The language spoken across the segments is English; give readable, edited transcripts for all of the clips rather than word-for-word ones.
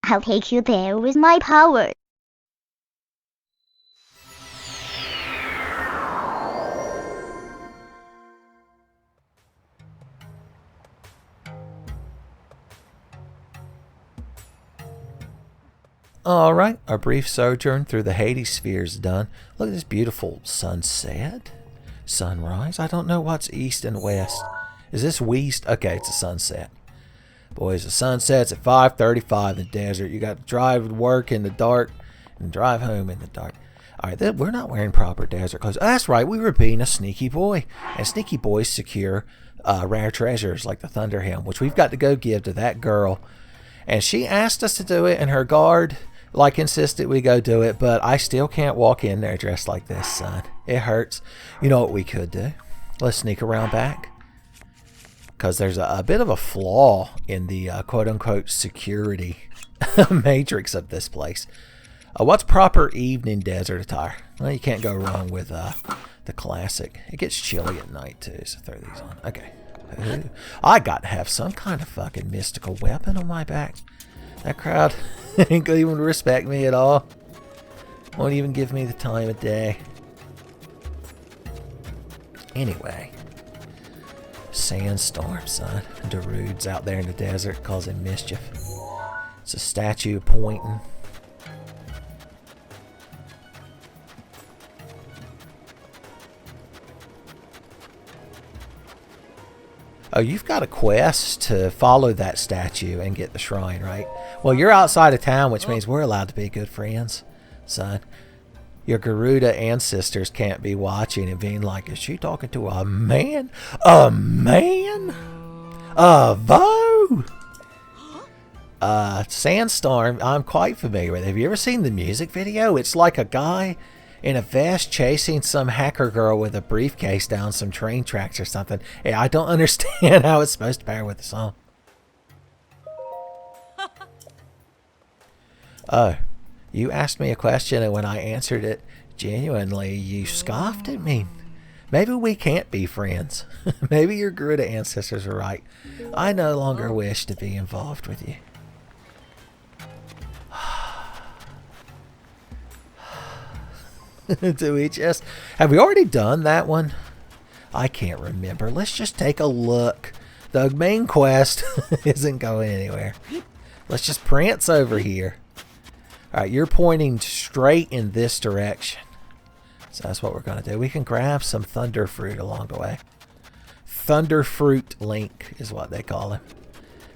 I'll take you there with my power. Alright, our brief sojourn through the Hades sphere is done. Look at this beautiful sunset. Sunrise. I don't know what's east and west. Is this west? Okay, it's a sunset. Boys, the sunset's at 5:35 in the desert. You got to drive to work in the dark and drive home in the dark. Alright, we're not wearing proper desert clothes. Oh, that's right, we were being a sneaky boy. And sneaky boys secure rare treasures like the Thunder Helm, which we've got to go give to that girl. And she asked us to do it, and her guard insisted we go do it, but I still can't walk in there dressed like this, son. It hurts. You know what we could do? Let's sneak around back. Because there's a bit of a flaw in the quote-unquote security matrix of this place. What's proper evening desert attire? Well, you can't go wrong with the classic. It gets chilly at night, too, so throw these on. Okay. Ooh. I got to have some kind of fucking mystical weapon on my back. That crowd ain't gonna even respect me at all. Won't even give me the time of day. Anyway. Sandstorm, son. Darude's out there in the desert causing mischief. It's a statue pointing. Oh, you've got a quest to follow that statue and get the shrine, right? Well, you're outside of town, which means we're allowed to be good friends, son. Your Garuda ancestors can't be watching and being like, is she talking to a man? A man? A Vo? Sandstorm, I'm quite familiar with. Have you ever seen the music video? It's like a guy in a vest chasing some hacker girl with a briefcase down some train tracks or something. Hey, I don't understand how it's supposed to pair with the song. Oh, you asked me a question, and when I answered it genuinely, you scoffed at me. Maybe we can't be friends. Maybe your Garuda ancestors are right. I no longer wish to be involved with you. Do we just... Have we already done that one? I can't remember. Let's just take a look. The main quest isn't going anywhere. Let's just prance over here. Alright, you're pointing straight in this direction. So that's what we're going to do. We can grab some thunder fruit along the way. Thunder Fruit Link is what they call him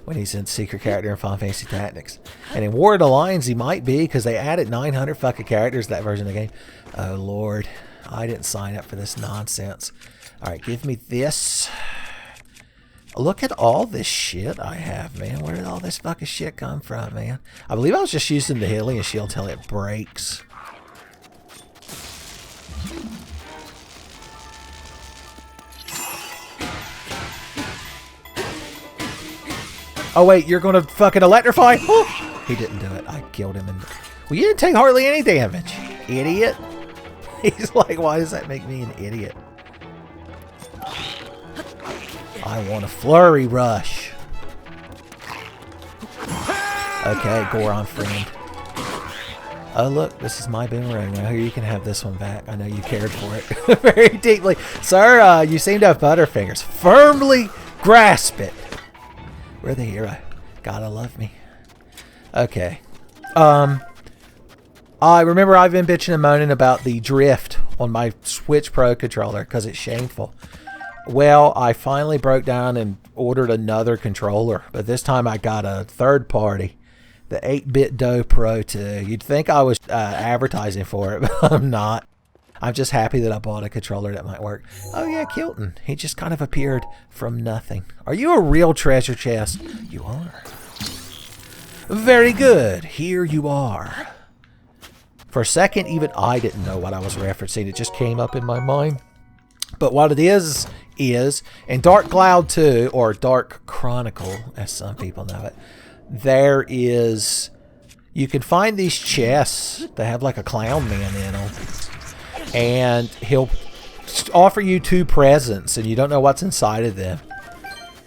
when he's in secret character in Final Fantasy Tactics. And in War of the Lions he might be, because they added 900 fucking characters to that version of the game. Oh lord, I didn't sign up for this nonsense. Alright, give me this. Look at all this shit I have, man. Where did all this fucking shit come from, man? I believe I was just using the Hylian shield till it breaks. Oh wait, you're gonna fucking electrify? Oh, he didn't do it. I killed him. Well, you didn't take hardly any damage, idiot. He's like, why does that make me an idiot? I want a flurry rush. Okay, Goron friend. Oh look, this is my boomerang. Now here, you can have this one back. I know you cared for it very deeply. Sir, you seem to have butterfingers. Firmly grasp it. We're the hero. Gotta love me. Okay. I remember I've been bitching and moaning about the drift on my Switch Pro controller because it's shameful. Well, I finally broke down and ordered another controller, but this time I got a third party, the 8-Bit Do Pro 2. You'd think I was advertising for it, but I'm not. I'm just happy that I bought a controller that might work. Oh yeah, Kilton. He just kind of appeared from nothing. Are you a real treasure chest? You are. Very good. Here you are. For a second, even I didn't know what I was referencing. It just came up in my mind. But what it is in Dark Cloud 2, or Dark Chronicle, as some people know it, there is... You can find these chests that have like a clown man in them. And he'll offer you 2 presents, and you don't know what's inside of them.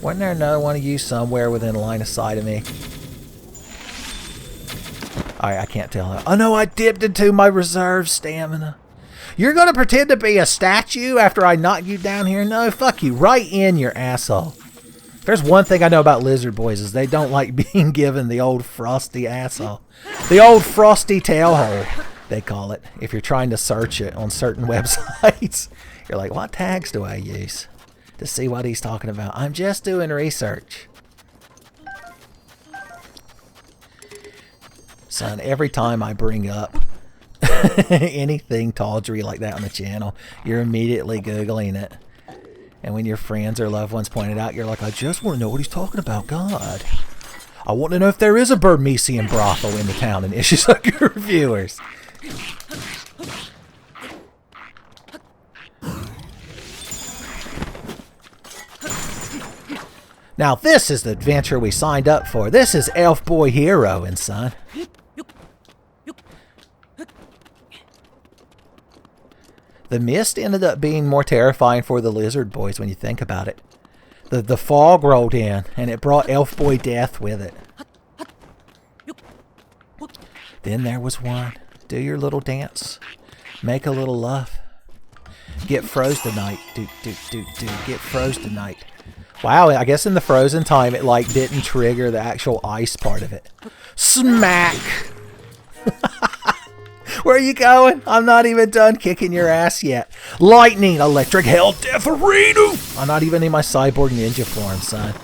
Wasn't there another one of you somewhere within line of sight of me? Alright, I can't tell. Oh no, I dipped into my reserve stamina. You're gonna pretend to be a statue after I knock you down here? No, fuck you. Right in your asshole. If there's one thing I know about lizard boys is they don't like being given the old frosty asshole. The old frosty tailhole, they call it. If you're trying to search it on certain websites. You're like, what tags do I use to see what he's talking about? I'm just doing research. Son, every time I bring up anything tawdry like that on the channel, you're immediately Googling it. And when your friends or loved ones point it out, you're like, I just want to know what he's talking about. God. I want to know if there is a Burmesian brothel in the town and issues like your reviewers. Now this is the adventure we signed up for. This is Elf Boy Hero and Son. The mist ended up being more terrifying for the lizard boys when you think about it. The fog rolled in and it brought Elf Boy death with it. Then there was one. Do your little dance. Make a little love. Get froze tonight. Get froze tonight. Wow, I guess in the frozen time it like didn't trigger the actual ice part of it. Smack! Where are you going? I'm not even done kicking your ass yet. Lightning, electric, hell, death, arena! I'm not even in my cyborg ninja form, son.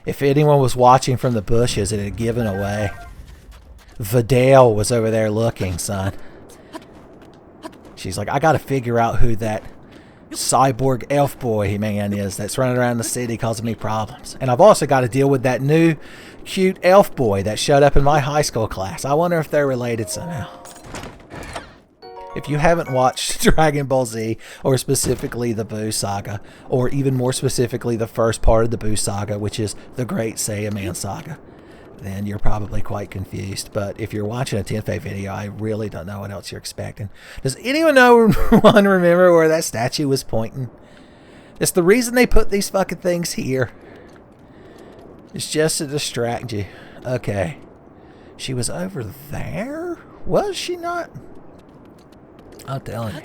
If anyone was watching from the bushes, it had given away. Vidale was over there looking, son. She's like, I gotta figure out who that cyborg elf boy man is that's running around the city causing me problems. And I've also got to deal with that new cute elf boy that showed up in my high school class. I wonder if they're related somehow. If you haven't watched Dragon Ball Z, or specifically the Buu Saga, or even more specifically the first part of the Buu Saga, which is the Great Saiyaman Saga, then you're probably quite confused. But if you're watching a Tenfey video, I really don't know what else you're expecting. Does anyone remember where that statue was pointing? It's the reason they put these fucking things here. It's just to distract you. Okay. She was over there? Was she not? I'm telling you.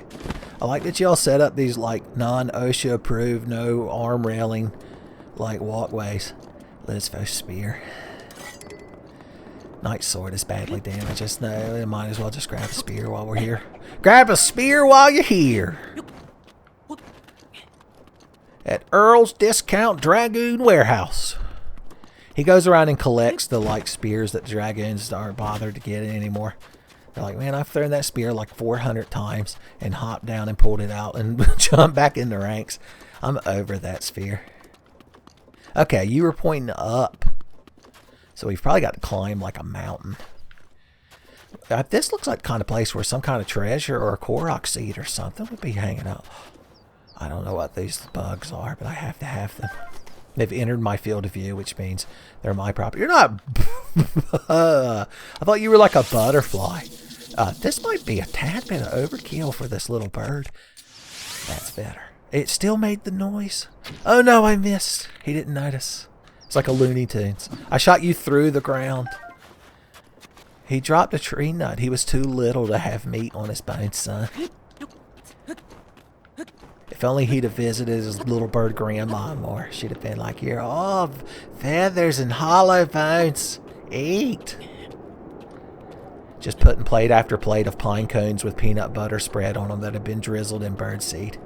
I like that y'all set up these like non-OSHA approved, no arm railing like walkways. Lizfo spear. Night sword is badly damaged. Just no, might as well just grab a spear while we're here. Grab a spear while you're here. At Earl's Discount Dragoon Warehouse. He goes around and collects the like spears that dragoons aren't bothered to get anymore. They're like, man, I've thrown that spear like 400 times and hopped down and pulled it out and jumped back in the ranks. I'm over that spear. Okay, you were pointing up. So we've probably got to climb like a mountain. This looks like the kind of place where some kind of treasure or a Korok seed or something would be hanging out. I don't know what these bugs are, but I have to have them. They've entered my field of view, which means they're my property. You're not... I thought you were like a butterfly. This might be a tad bit of overkill for this little bird. That's better. It still made the noise. Oh no, I missed. He didn't notice. It's like a Looney Tunes. I shot you through the ground. He dropped a tree nut. He was too little to have meat on his bones, son. If only he'd have visited his little bird grandma more. She'd have been like, you're all feathers and hollow bones. Eat. Just putting plate after plate of pine cones with peanut butter spread on them that have been drizzled in bird seed.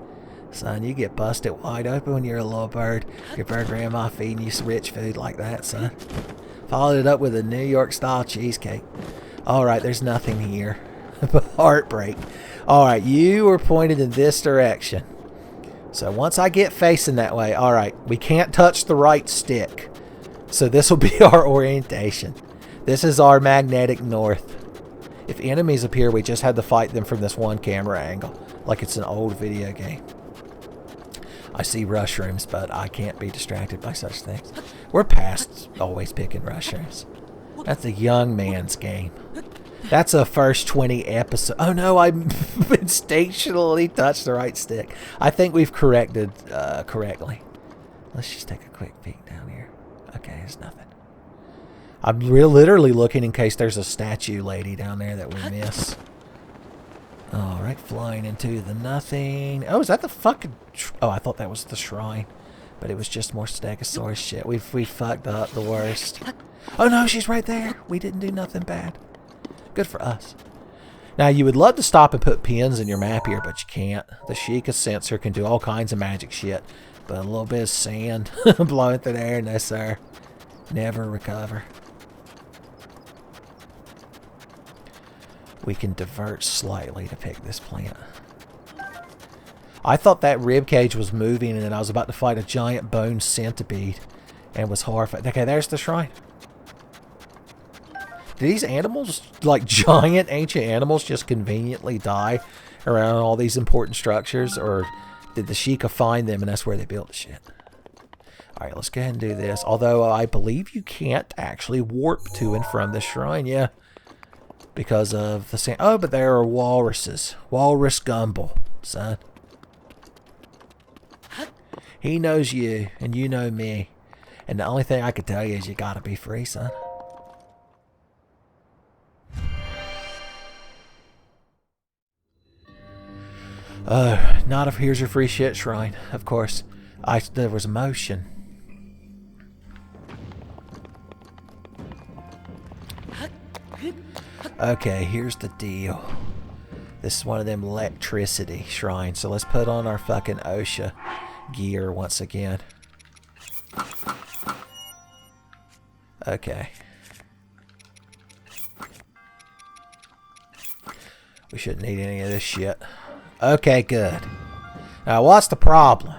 Son, you get busted wide open when you're a little bird. Your bird grandma feeding you rich food like that, son. Followed it up with a New York style cheesecake. Alright, there's nothing here. Heartbreak. Alright, you were pointed in this direction. So once I get facing that way, alright, we can't touch the right stick. So this will be our orientation. This is our magnetic north. If enemies appear, we just had to fight them from this one camera angle. Like it's an old video game. I see mushrooms, but I can't be distracted by such things. We're past always picking mushrooms. That's a young man's game. That's a first 20 episodes. Oh no, I instinctually touched the right stick. I think we've corrected correctly. Let's just take a quick peek down here. Okay, it's nothing. I'm literally looking in case there's a statue lady down there that we miss. Alright, flying into the nothing. Oh, is that the fucking... Oh, I thought that was the shrine. But it was just more Stegosaurus shit. We fucked up the worst. Oh no, she's right there. We didn't do nothing bad. Good for us. Now, you would love to stop and put pins in your map here, but you can't. The Sheikah sensor can do all kinds of magic shit. But a little bit of sand blowing through the air, no sir. Never recover. We can divert slightly to pick this plant. I thought that rib cage was moving and I was about to fight a giant bone centipede and was horrified. Okay, there's the shrine. Do these animals, like giant ancient animals, just conveniently die around all these important structures? Or did the Sheikah find them and that's where they built the shit? Alright, let's go ahead and do this. Although I believe you can't actually warp to and from the shrine. Yeah. Because of the sand. Oh, but there are walruses. Walrus Gumble, son. He knows you, and you know me. And the only thing I could tell you is you gotta be free, son. Not if here's your free shit shrine. Of course, there was motion. Okay, here's the deal. This is one of them electricity shrines. So let's put on our fucking OSHA gear once again. Okay. We shouldn't need any of this shit. Okay, good. Now, what's the problem?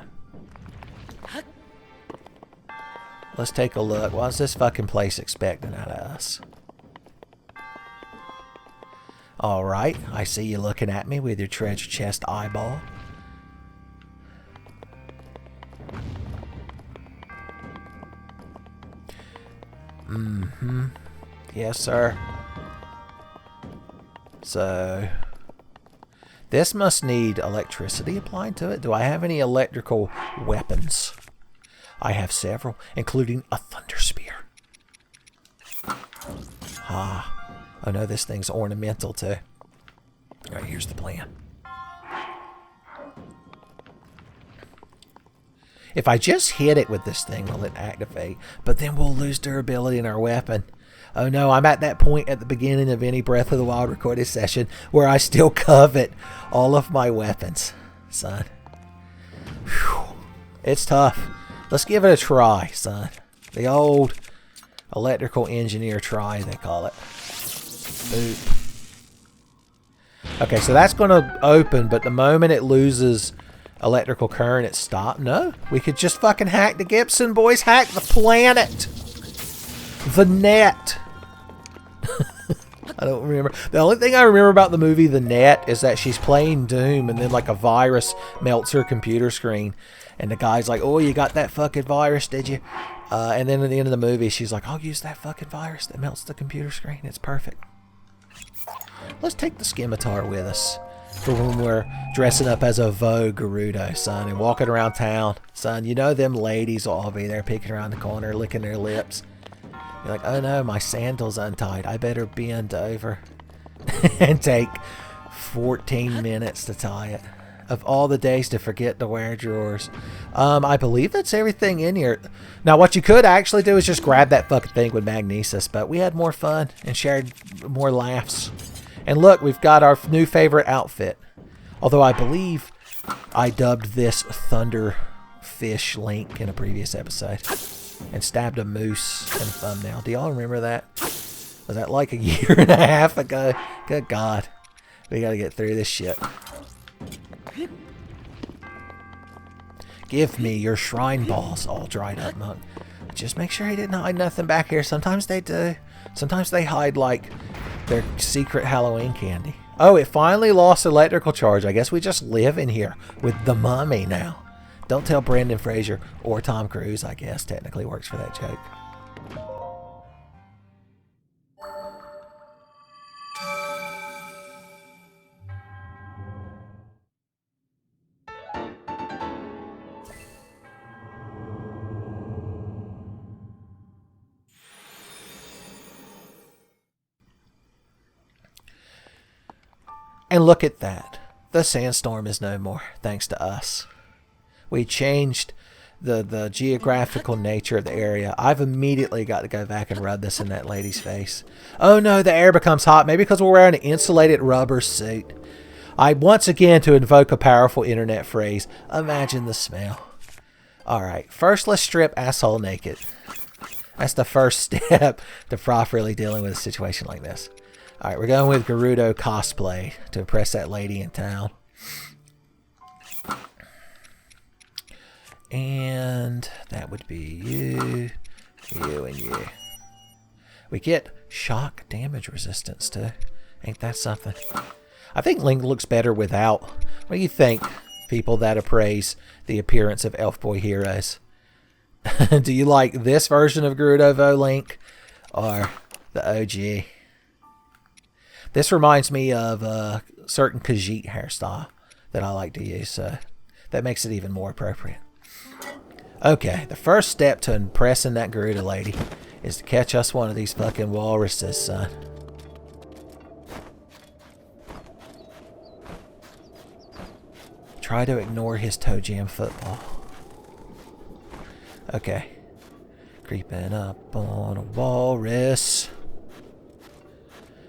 Let's take a look. What's this fucking place expecting out of us? Alright, I see you looking at me with your treasure chest eyeball. Mm-hmm. Yes, sir. So, this must need electricity applied to it. Do I have any electrical weapons? I have several, including a thunder spear. Ah. Oh no, this thing's ornamental too. Alright, here's the plan. If I just hit it with this thing, will it activate? But then we'll lose durability in our weapon. Oh no, I'm at that point at the beginning of any Breath of the Wild recorded session where I still covet all of my weapons, son. Whew. It's tough. Let's give it a try, son. The old electrical engineer try, they call it. Boop. Okay, so that's going to open, but the moment it loses electrical current, it stops. No, we could just fucking hack the Gibson, boys. Hack the planet. The net. I don't remember. The only thing I remember about the movie The Net is that she's playing Doom and then like a virus melts her computer screen. And the guy's like, oh, you got that fucking virus, did you? And then at the end of the movie, she's like, I'll use that fucking virus that melts the computer screen. It's perfect. Let's take the scimitar with us for when we're dressing up as a Vogue Gerudo, son, and walking around town. Son, you know them ladies will all be there peeking around the corner, licking their lips. You're like, oh no, my sandal's untied. I better bend over and take 14 minutes to tie it. Of all the days to forget to wear drawers. I believe that's everything in here. Now, what you could actually do is just grab that fucking thing with Magnesis, but we had more fun and shared more laughs. And look, we've got our new favorite outfit. Although I believe I dubbed this Thunderfish Link in a previous episode. And stabbed a moose in the thumbnail. Do y'all remember that? Was that like a year and a half ago? Good God. We gotta get through this shit. Give me your shrine balls, all dried up monk. Just make sure he didn't hide nothing back here. Sometimes they do. Sometimes they hide like their secret Halloween candy. Oh, it finally lost electrical charge. I guess we just live in here with the mummy now. Don't tell Brendan Fraser or Tom Cruise, I guess. Technically works for that joke. And look at that. The sandstorm is no more, thanks to us. We changed the geographical nature of the area. I've immediately got to go back and rub this in that lady's face. Oh no, the air becomes hot. Maybe because we're wearing an insulated rubber suit. I once again, to invoke a powerful internet phrase, imagine the smell. Alright, first let's strip asshole naked. That's the first step to properly dealing with a situation like this. Alright, we're going with Gerudo cosplay to impress that lady in town. And that would be you, you, and you. We get shock damage resistance too. Ain't that something? I think Link looks better without. What do you think, people that appraise the appearance of Elf Boy heroes? Do you like this version of Gerudo Link or the OG? This reminds me of a certain Khajiit hairstyle that I like to use, so that makes it even more appropriate. Okay, the first step to impressing that Gerudo lady is to catch us one of these fucking walruses, son. Try to ignore his toe jam football. Okay. Creeping up on a walrus.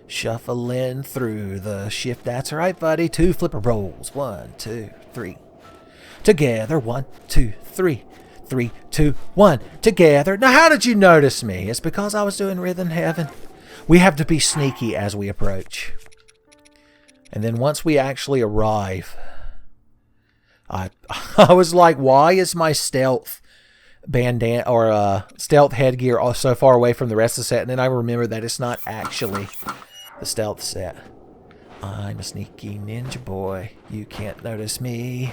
Shuffling through the shift. That's right, buddy. 2 flipper rolls. 1, 2, 3. Together. 1, 2, 3. 3, 2, 1. Together. Now, how did you notice me? It's because I was doing Rhythm Heaven. We have to be sneaky as we approach. And then once we actually arrive, I was like, why is my stealth bandana or stealth headgear so far away from the rest of the set? And then I remember that it's not actually the stealth set. I'm a sneaky ninja boy. You can't notice me.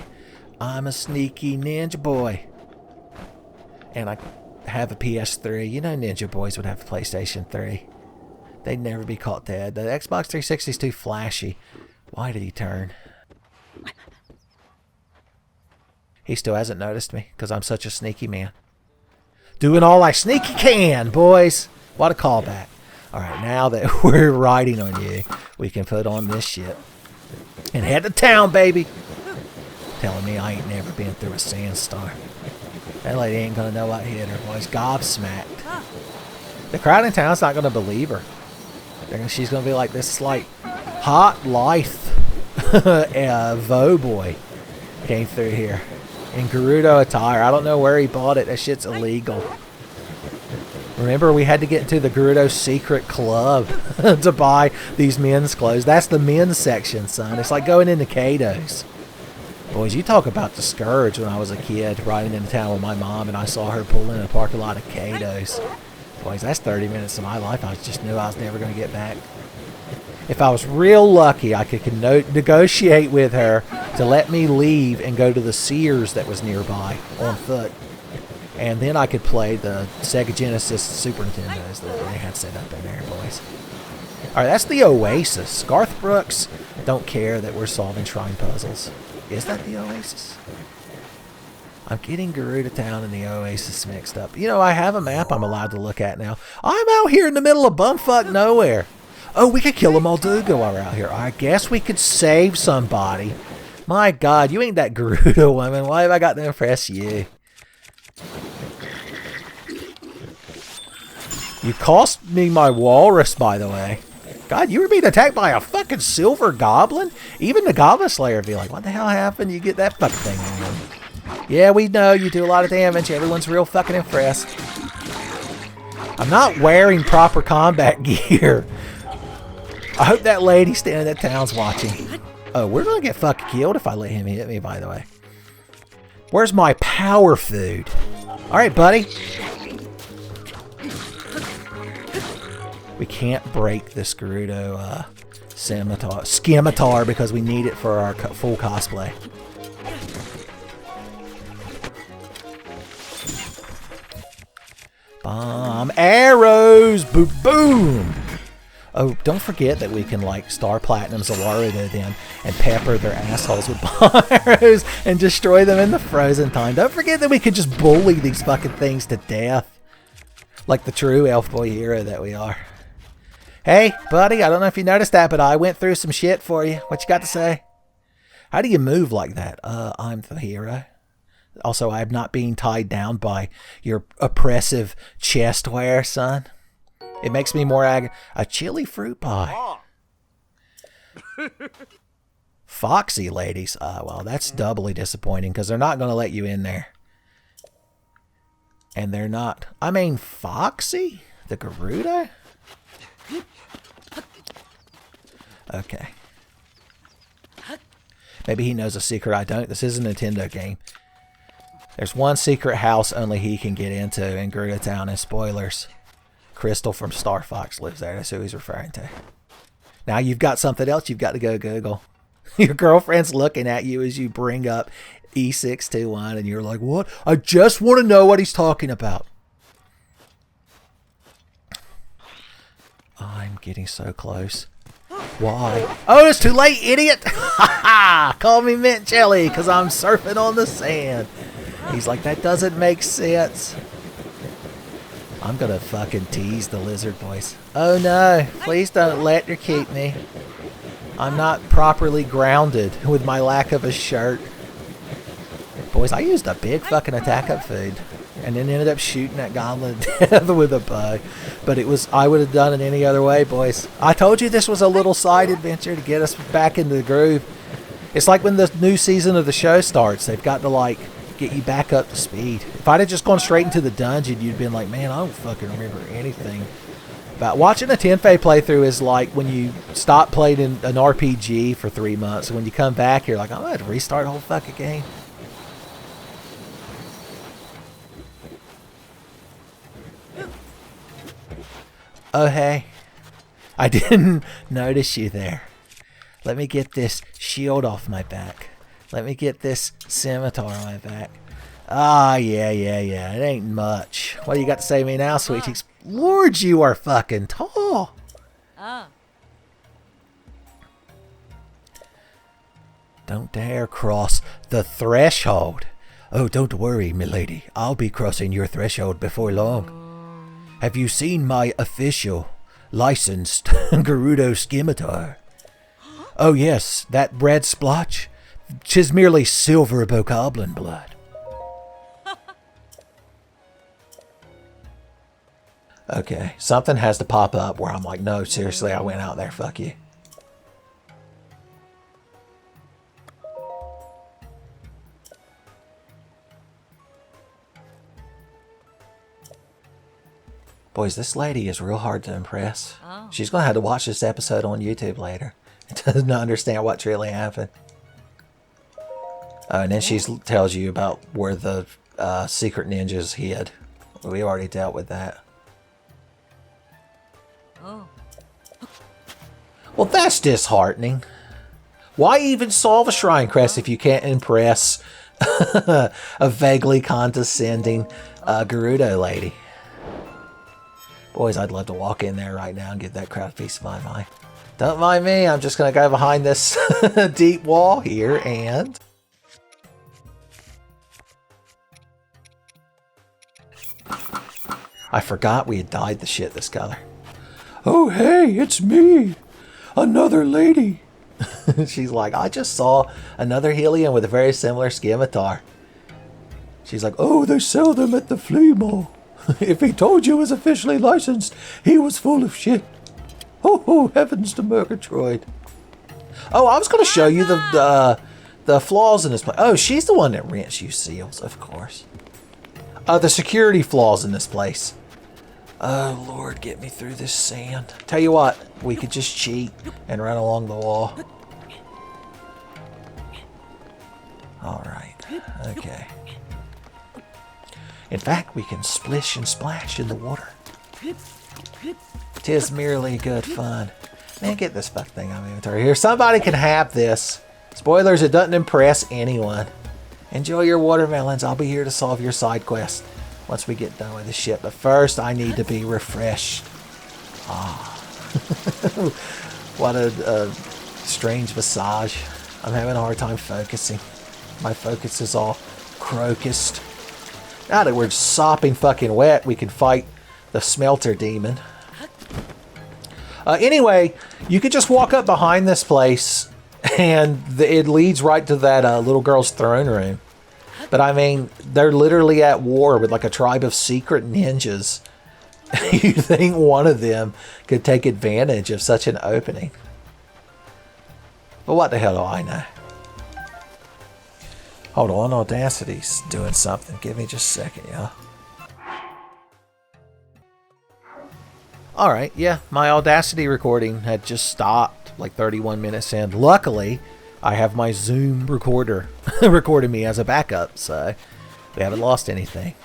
I'm a sneaky ninja boy. And I have a PS3. You know ninja boys would have a PlayStation 3. They'd never be caught dead. The Xbox 360 is too flashy. Why did he turn? He still hasn't noticed me because I'm such a sneaky man. Doing all I sneaky can, boys. What a callback. Alright, now that we're riding on you, we can put on this shit and head to town, baby. Telling me I ain't never been through a sandstorm. That lady ain't gonna know what hit her, boys. Gobsmacked. The crowd in town's not gonna believe her. She's gonna be like, this is like hot life. Vo boy came through here in Gerudo attire. I don't know where he bought it. That shit's illegal. Remember, we had to get into the Gerudo secret club to buy these men's clothes. That's the men's section, son. It's like going into Kato's. Boys, you talk about the scourge when I was a kid riding into town with my mom and I saw her pull in a parking lot of Kato's. Boys, that's 30 minutes of my life I just knew I was never going to get back. If I was real lucky, I could negotiate with her to let me leave and go to the Sears that was nearby on foot. And then I could play the Sega Genesis Super Nintendos that they had set up in there, boys. Alright, that's the Oasis. Garth Brooks don't care that we're solving shrine puzzles. Is that the Oasis? I'm getting Gerudo Town and the Oasis mixed up. You know, I have a map I'm allowed to look at now. I'm out here in the middle of bumfuck nowhere. Oh, we could kill a Moldugo while we're out here. I guess we could save somebody. My God, you ain't that Gerudo woman. Why have I got to impress you? You cost me my walrus, by the way. God, you were being attacked by a fucking silver goblin? Even the Goblin Slayer would be like, what the hell happened? You get that fucking thing on. Yeah, we know you do a lot of damage. Everyone's real fucking impressed. I'm not wearing proper combat gear. I hope that lady standing at town's watching. Oh, we're going to get fucking killed if I let him hit me, by the way. Where's my power food? Alright, buddy. We can't break this Gerudo scimitar because we need it for our full cosplay. Bomb arrows! Boom, boom! Oh, don't forget that we can, like, Star Platinum Zawarudo them and pepper their assholes with bomb arrows and destroy them in the frozen time. Don't forget that we can just bully these fucking things to death. Like the true elf boy hero that we are. Hey, buddy, I don't know if you noticed that, but I went through some shit for you. What you got to say? How do you move like that? I'm the hero. Also, I'm not being tied down by your oppressive chest wear, son. It makes me more a chili fruit pie. Foxy ladies. Well, that's doubly disappointing because they're not going to let you in there. And they're not. I mean, Foxy? The Gerudo? Okay. Maybe he knows a secret I don't. This is a Nintendo game. There's one secret house only he can get into in Gerudo Town, and spoilers. Crystal from Star Fox lives there. That's who he's referring to. Now you've got something else you've got to go Google. Your girlfriend's looking at you as you bring up E621 and you're like, what? I just want to know what he's talking about. I'm getting so close. Why? Oh, it's too late, idiot! Call me Mint Jelly because I'm surfing on the sand. He's like, that doesn't make sense. I'm gonna fucking tease the lizard boys. Oh no, please don't electrocute me. I'm not properly grounded with my lack of a shirt. Boys, I used a big fucking attack up food and then ended up shooting that goblin to death with a bow. But it was, I would have done it any other way, boys. I told you this was a little side adventure to get us back into the groove. It's like when the new season of the show starts, they've got to like get you back up to speed. If I'd have just gone straight into the dungeon, you'd been like, man, I don't fucking remember anything. But watching a Tenfey playthrough is like when you stop playing an RPG for 3 months, and when you come back, you're like, I'm going to restart the whole fucking game. Oh, hey. I didn't notice you there. Let me get this shield off my back. Let me get this scimitar on my back. Ah, yeah. It ain't much. What do you got to say to me now, sweet cheeks? Lord, you are fucking tall. Don't dare cross the threshold. Oh, don't worry, milady. I'll be crossing your threshold before long. Have you seen my official, licensed Gerudo scimitar? Oh yes, that red splotch. 'Tis merely silver bokoblin blood. Okay, something has to pop up where I'm like, no, seriously, I went out there, fuck you. Boys, this lady is real hard to impress. Oh. She's going to have to watch this episode on YouTube later. Doesn't understand what's really happened. And then she tells you about where the secret ninjas hid. We already dealt with that. Oh. Well, that's disheartening. Why even solve a shrine quest if you can't impress a vaguely condescending Gerudo lady? Boys, I'd love to walk in there right now and get that crowd piece of my mind. Don't mind me, I'm just going to go behind this deep wall here and... I forgot we had dyed the shit this color. Oh, hey, it's me. Another lady. She's like, I just saw another Helium with a very similar scimitar. She's like, oh, they sell them at the flea mall. If he told you was officially licensed, he was full of shit. Oh, heavens to Murgatroyd. Oh, I was going to show you the flaws in this place. Oh, she's the one that rents you seals, of course. The security flaws in this place. Oh, Lord, get me through this sand. Tell you what, we could just cheat and run along the wall. Alright, okay. In fact, we can splish and splash in the water. 'Tis merely good fun. Man, get this fuck thing out of my inventory here. Somebody can have this. Spoilers, it doesn't impress anyone. Enjoy your watermelons. I'll be here to solve your side quest once we get done with this shit. But first, I need to be refreshed. Ah. What a strange massage. I'm having a hard time focusing. My focus is all crocused. Now that we're sopping fucking wet, we can fight the smelter demon. Anyway, you could just walk up behind this place and it leads right to that little girl's throne room. But I mean, they're literally at war with like a tribe of secret ninjas. You think one of them could take advantage of such an opening? But what the hell do I know? Hold on, Audacity's doing something. Give me just a second, y'all. Alright, yeah, my Audacity recording had just stopped like 31 minutes in. Luckily, I have my Zoom recorder recording me as a backup, so we haven't lost anything.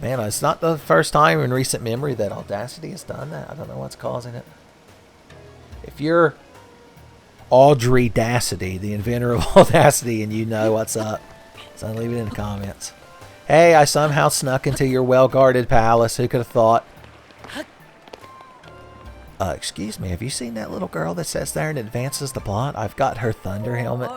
Man, it's not the first time in recent memory that Audacity has done that. I don't know what's causing it. If you're Audrey Dacity, the inventor of Audacity, and you know what's up, so leave it in the comments. Hey, I somehow snuck into your well-guarded palace. Who could have thought? Excuse me, have you seen that little girl that sits there and advances the plot? I've got her thunder helmet.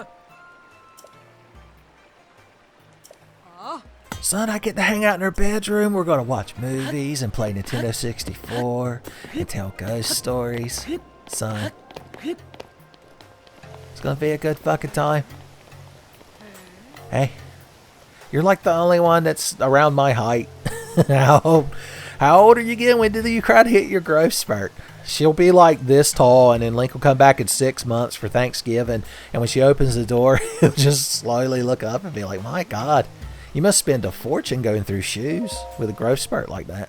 Son, I get to hang out in her bedroom. We're going to watch movies and play Nintendo 64 and tell ghost stories. Son, it's going to be a good fucking time. Hey, you're like the only one that's around my height. How old are you getting? When do you try to hit your growth spurt? She'll be like this tall, and then Link will come back in 6 months for Thanksgiving, and when she opens the door, he'll just slowly look up and be like, my God, you must spend a fortune going through shoes with a growth spurt like that.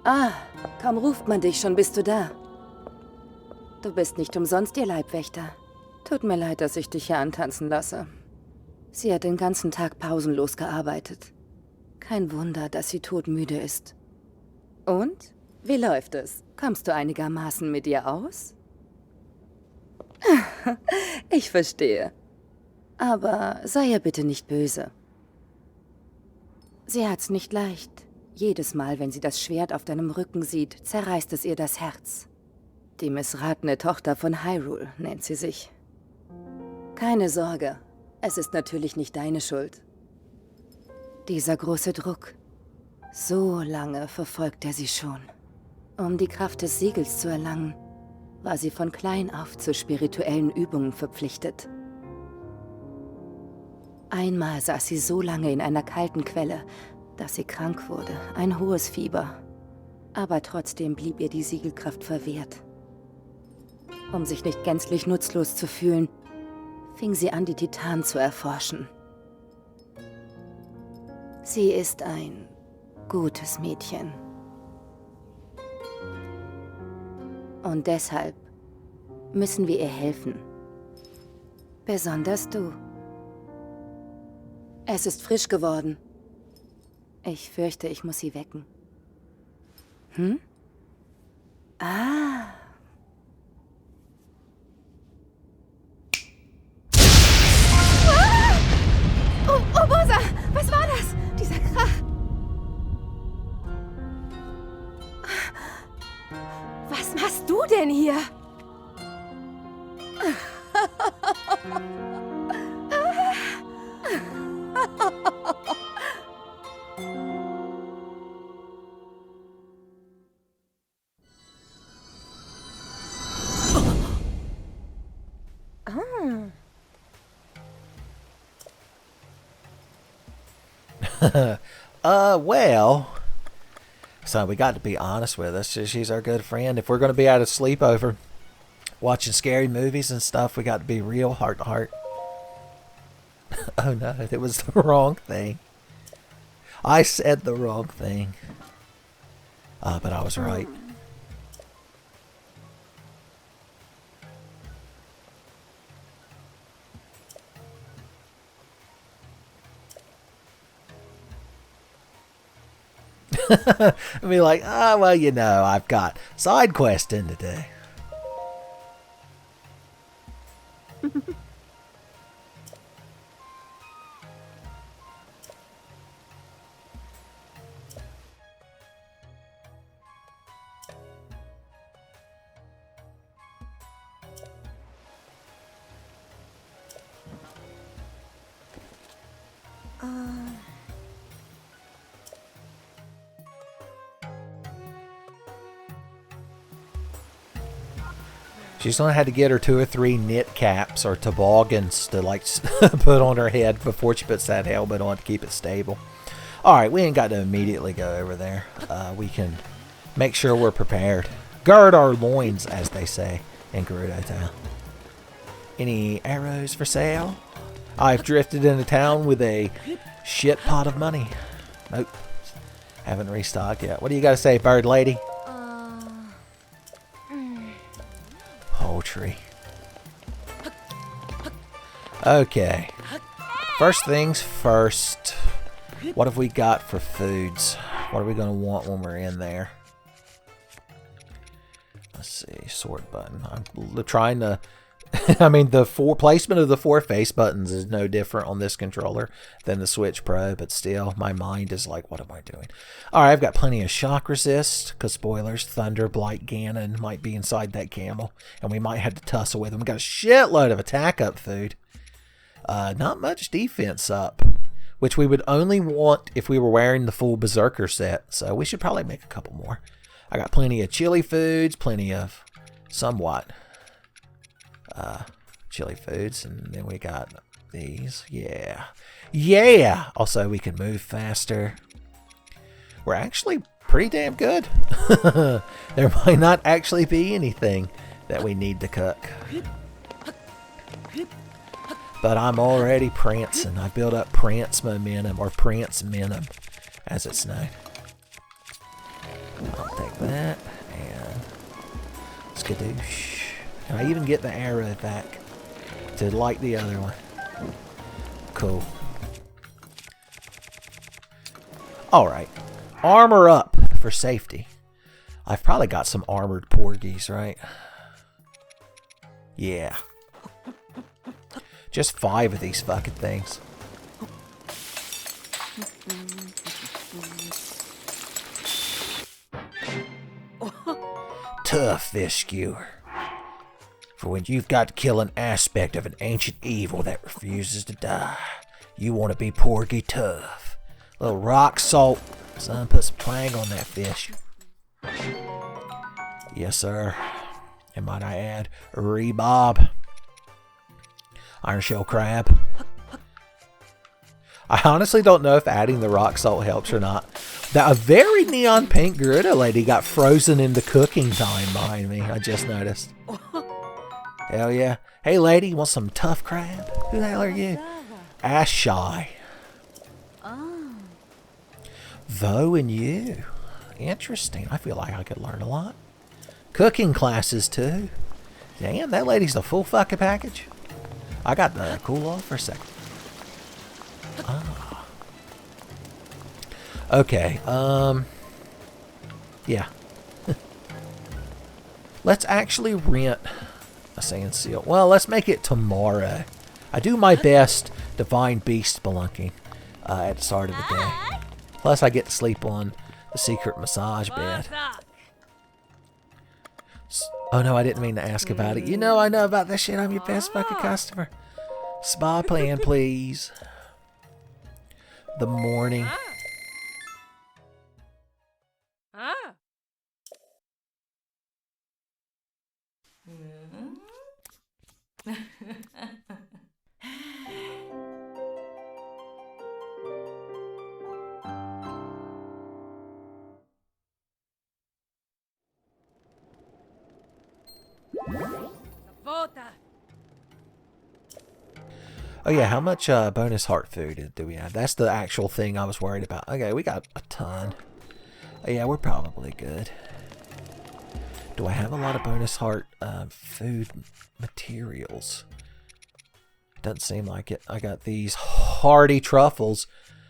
Ah, kaum ruft man dich, schon bist du da. Du bist nicht umsonst ihr Leibwächter. Tut mir leid, dass ich dich hier antanzen lasse. Sie hat den ganzen Tag pausenlos gearbeitet. Kein Wunder, dass sie todmüde ist. Und? Wie läuft es? Kommst du einigermaßen mit ihr aus? Ich verstehe. Aber sei ihr bitte nicht böse. Sie hat's nicht leicht. Jedes Mal, wenn sie das Schwert auf deinem Rücken sieht, zerreißt es ihr das Herz. Die missratene Tochter von Hyrule nennt sie sich. Keine Sorge, es ist natürlich nicht deine Schuld. Dieser große Druck. So lange verfolgt er sie schon. Um die Kraft des Siegels zu erlangen, war sie von klein auf zu spirituellen Übungen verpflichtet. Einmal saß sie so lange in einer kalten Quelle, dass sie krank wurde, ein hohes Fieber. Aber trotzdem blieb ihr die Siegelkraft verwehrt. Um sich nicht gänzlich nutzlos zu fühlen, fing sie an, die Titanen zu erforschen. Sie ist ein gutes Mädchen. Und deshalb müssen wir ihr helfen. Besonders du. Es ist frisch geworden. Ich fürchte, ich muss sie wecken. Hm? Ah. Oh, Bosa! Was war das? Dieser Krach. Was machst du denn hier? Well, so we got to be honest with us. She's our good friend. If we're going to be at a sleepover, watching scary movies and stuff, we got to be real heart to heart. Oh no, it was the wrong thing. I said the wrong thing. But I was right. I be like, well, you know, I've got side questing to do. She's gonna have to get her 2 or 3 knit caps or toboggans to like put on her head before she puts that helmet on to keep it stable. Alright, we ain't got to immediately go over there. We can make sure we're prepared. Gird our loins, as they say in Gerudo Town. Any arrows for sale? I've drifted into town with a shit pot of money. Nope. Haven't restocked yet. What do you got to say, bird lady? Poultry. Okay. First things first. What have we got for foods? What are we going to want when we're in there? Let's see. Sort button. I'm trying to... I mean, the placement of the 4 face buttons is no different on this controller than the Switch Pro, but still, my mind is like, what am I doing? Alright, I've got plenty of shock resist, because spoilers, Thunder, Blight, Ganon might be inside that camel, and we might have to tussle with them. We got a shitload of attack up food. Not much defense up, which we would only want if we were wearing the full Berserker set, so we should probably make a couple more. I got plenty of chili foods, plenty of somewhat chili foods, and then we got these. Yeah, also we can move faster. We're actually pretty damn good. There might not actually be anything that we need to cook, but I'm already prancing. I built up prance momentum, or prance minimum as it's known. I'll take that and skadoosh. Can I even get the arrow back to like the other one? Cool. Alright. Armor up for safety. I've probably got some armored porgies, right? Yeah. Just 5 of these fucking things. Tough fish skewer. For when you've got to kill an aspect of an ancient evil that refuses to die, you want to be porgy tough. Little rock salt. Son, put some twang on that fish. Yes, sir. And might I add, rebob. Iron shell crab. I honestly don't know if adding the rock salt helps or not. A very neon pink Gerudo lady got frozen into cooking time behind me. I just noticed. Hell yeah. Hey lady, you want some tough crab? Who the hell are you? Ash shy. Though and you. Interesting. I feel like I could learn a lot. Cooking classes too. Damn, that lady's the full fucking package. I got the cool off for a second. Ah. Okay, yeah. Let's actually rent a sand seal. Well, let's make it tomorrow. I do my best to find beast spelunking at the start of the day. Plus, I get to sleep on the secret massage bed. Oh no, I didn't mean to ask about it. You know I know about this shit. I'm your best fucking customer. Spa plan, please. The morning. Oh yeah, how much bonus heart food do we have? That's the actual thing I was worried about. Okay, we got a ton. Oh, yeah, we're probably good. Do I have a lot of bonus heart food materials? Doesn't seem like it. I got these hearty truffles,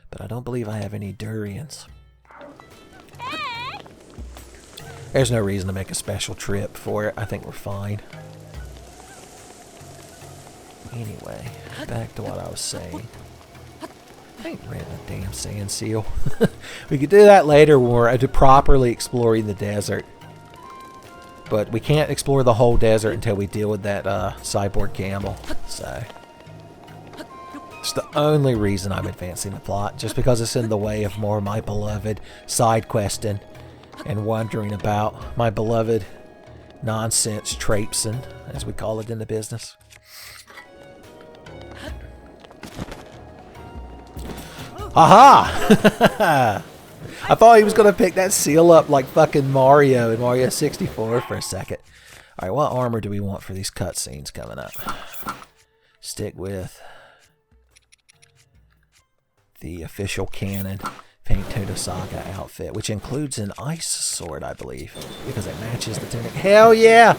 but I don't believe I have any durians. There's no reason to make a special trip for it. I think we're fine. Anyway, back to what I was saying. I ain't renting a damn sand seal. We could do that later when we're properly exploring the desert. But we can't explore the whole desert until we deal with that cyborg camel. So it's the only reason I'm advancing the plot, just because it's in the way of more of my beloved side questing and wondering about my beloved nonsense traipsing, as we call it in the business. Aha! I thought he was going to pick that seal up like fucking Mario in Mario 64 for a second. Alright, what armor do we want for these cutscenes coming up? Stick with the official canon Paint Tuna Saga outfit, which includes an ice sword, I believe, because it matches the tunic. Hell yeah!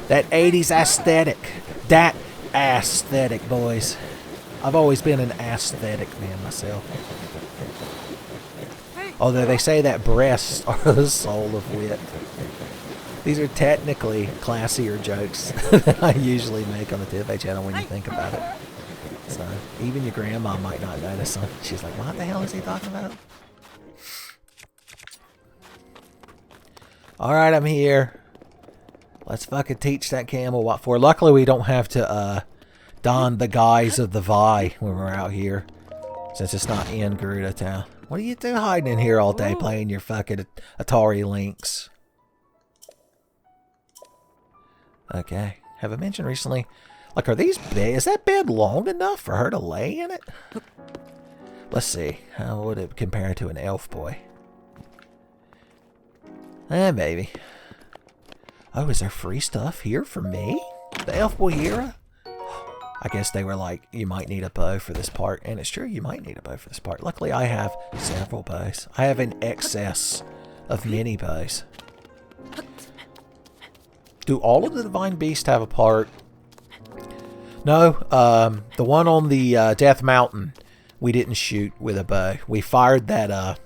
That 80s aesthetic. That aesthetic, boys. I've always been an aesthetic man myself. Although they say that breasts are the soul of wit. These are technically classier jokes than I usually make on the Tenfey channel when you think about it. So, even your grandma might not notice them. She's like, what the hell is he talking about? Alright, I'm here. Let's fucking teach that camel what for. Luckily, we don't have to don the guise of the Vi when we're out here, since it's not in Gerudo Town. What are you doing hiding in here all day playing your fucking Atari Lynx? Okay. Have I mentioned recently, like, are these bed? Is that bed long enough for her to lay in it? Let's see. How would it compare to an elf boy? Maybe. Oh, is there free stuff here for me? The elf boy hero? I guess they were like, you might need a bow for this part. And it's true, you might need a bow for this part. Luckily, I have several bows. I have an excess of many bows. Do all of the Divine Beasts have a part? No, the one on the Death Mountain, we didn't shoot with a bow. We fired that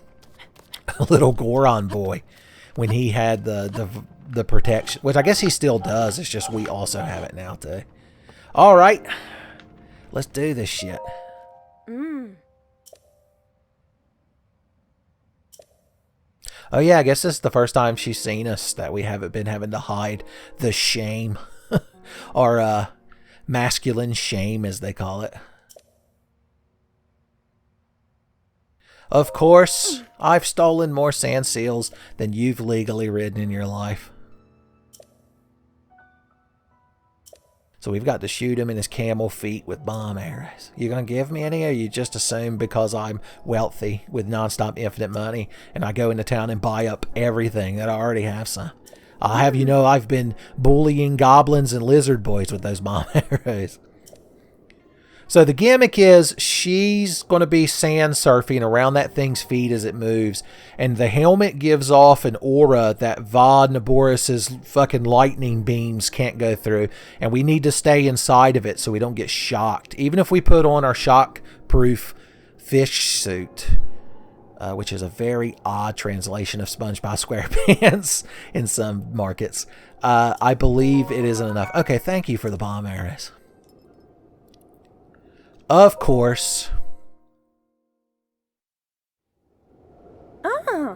little Goron boy when he had the protection, which I guess he still does. It's just we also have it now too. All right, let's do this shit. Oh yeah, I guess this is the first time she's seen us that we haven't been having to hide the shame, or masculine shame as they call it. Of course, I've stolen more sand seals than you've legally ridden in your life. So we've got to shoot him in his camel feet with bomb arrows. You gonna give me any, or you just assume because I'm wealthy with non-stop infinite money and I go into town and buy up everything that I already have some? I'll have you know I've been bullying goblins and lizard boys with those bomb arrows. So the gimmick is she's going to be sand surfing around that thing's feet as it moves. And the helmet gives off an aura that Vod Naboris's fucking lightning beams can't go through. And we need to stay inside of it so we don't get shocked. Even if we put on our shock-proof fish suit, which is a very odd translation of SpongeBob SquarePants in some markets, I believe it isn't enough. Okay, thank you for the bomb arrows. Of course. Ah.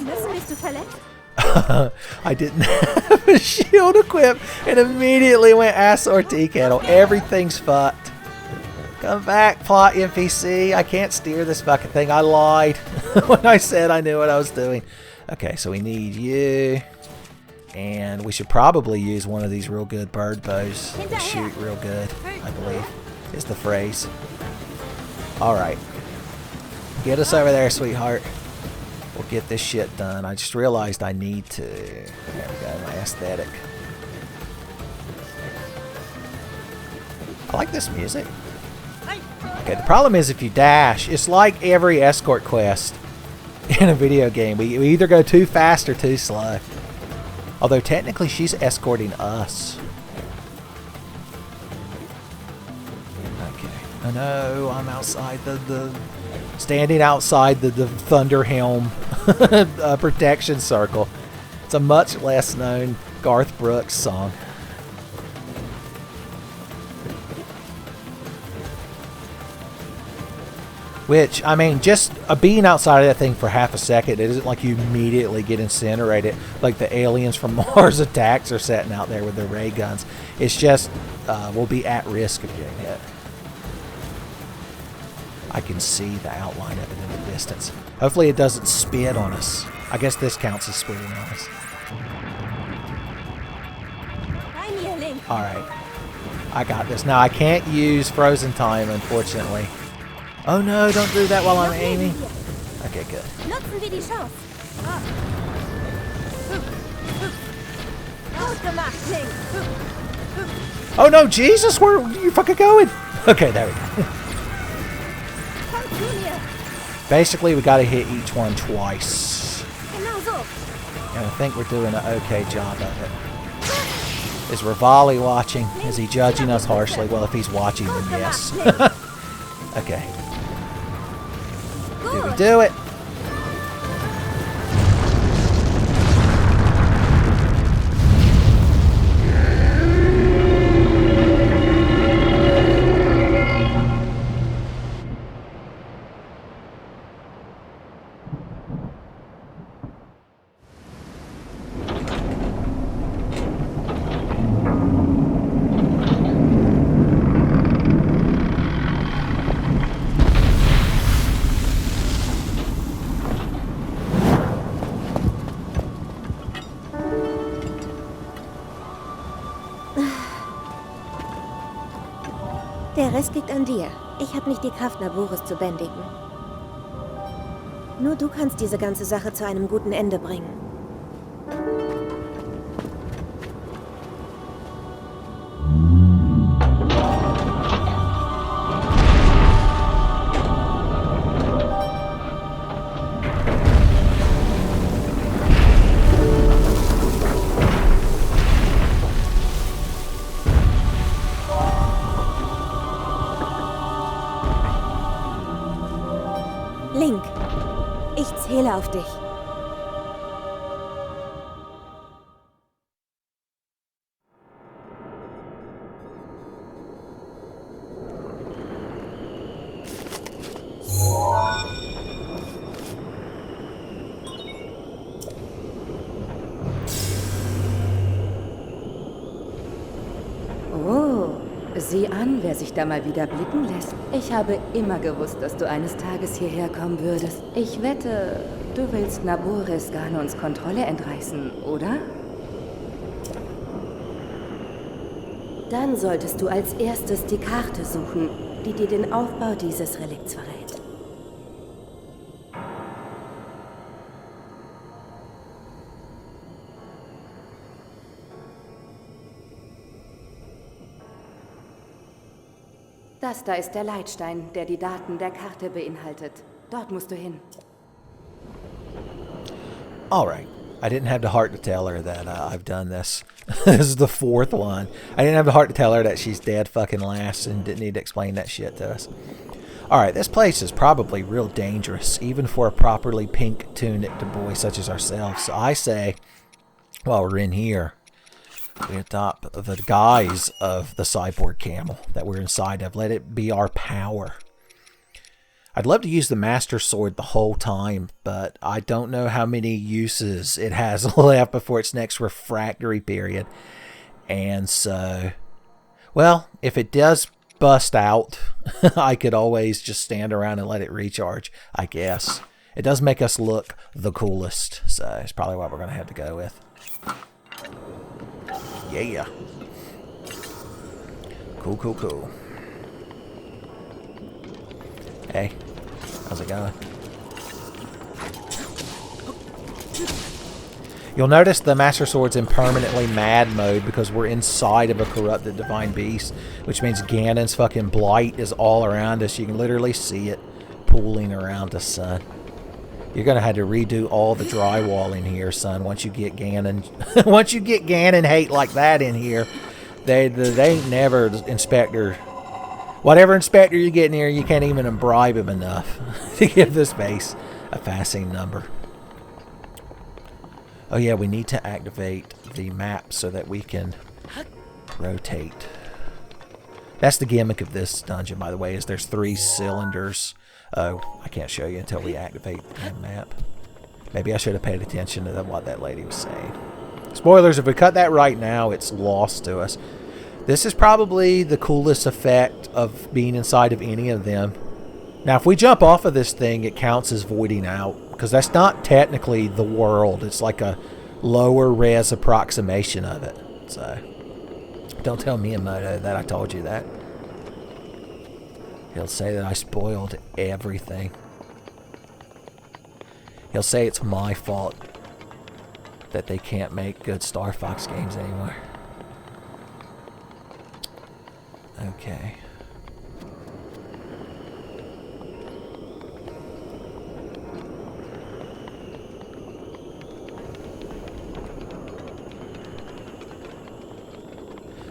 wir müssen. Bist du verletzt? I didn't have a shield equipped and immediately went ass or tea kettle. Everything's fucked. Come back, plot NPC. I can't steer this fucking thing. I lied when I said I knew what I was doing. Okay, so we need you. And we should probably use one of these real good bird bows to shoot real good, I believe, is the phrase. Alright. Get us over there, sweetheart. We'll get this shit done. I just realized I need to... There we go, my aesthetic. I like this music. Okay, the problem is if you dash, it's like every escort quest in a video game. We either go too fast or too slow. Although technically she's escorting us. Okay. Oh no, I'm outside standing outside the Thunder Helm protection circle. It's a much less known Garth Brooks song. Which, I mean, just being outside of that thing for half a second, it isn't like you immediately get incinerated like the aliens from Mars Attacks are setting out there with their ray guns. It's just, we'll be at risk of getting hit. I can see the outline of it in the distance. Hopefully it doesn't spit on us. I guess this counts as spitting on us. Alright. I got this. Now, I can't use frozen time, unfortunately. Oh no, don't do that while I'm aiming. Okay, good. Nutzen wir die Chance. Oh no, Jesus, where are you fucking going? Okay, there we go. Basically, we gotta hit each one twice. And I think we're doing an okay job of it. Is Rivali watching? Is he judging us harshly? Well, if he's watching, then yes. Okay. Did we do it? Der Rest liegt an dir. Ich habe nicht die Kraft, Naboris zu bändigen. Nur du kannst diese ganze Sache zu einem guten Ende bringen. Link, ich zähle auf dich. Sieh an, wer sich da mal wieder blicken lässt. Ich habe immer gewusst, dass du eines Tages hierher kommen würdest. Ich wette, du willst Naboris Ganons Kontrolle entreißen, oder? Dann solltest du als erstes die Karte suchen, die dir den Aufbau dieses Relikts verrät. Das da ist der Leitstein, der die Daten der Karte beinhaltet. Dort musst du hin. Alright. I didn't have the heart to tell her that I've done this. This is the fourth one. I didn't have the heart to tell her that she's dead fucking last and didn't need to explain that shit to us. Alright, this place is probably real dangerous, even for a properly pink-tunicked boy such as ourselves. So I say, while we're in here, we adopt the guise of the cyborg camel that we're inside of. Let it be our power. I'd love to use the Master Sword the whole time, but I don't know how many uses it has left before its next refractory period. And so, well, if it does bust out, I could always just stand around and let it recharge, I guess. It does make us look the coolest, so it's probably what we're going to have to go with. Yeah. Cool. Hey, how's it going? You'll notice the Master Sword's in permanently mad mode because we're inside of a corrupted Divine Beast, which means Ganon's fucking blight is all around us. You can literally see it pooling around us, son. You're gonna have to redo all the drywall in here, son. Once you get Ganon, once you get Ganon hate like that in here, they ain't never inspector. Whatever inspector you get in here, you can't even bribe him enough to give this base a fascinating number. Oh yeah, we need to activate the map so that we can rotate. That's the gimmick of this dungeon, by the way, is there's 3 cylinders. Oh, I can't show you until we activate the map. Maybe I should have paid attention to what that lady was saying. Spoilers, if we cut that right now, it's lost to us. This is probably the coolest effect of being inside of any of them. Now, if we jump off of this thing, it counts as voiding out, because that's not technically the world. It's like a lower res approximation of it. So, don't tell Miyamoto that I told you that. He'll say that I spoiled everything. He'll say it's my fault that they can't make good Star Fox games anymore. Okay.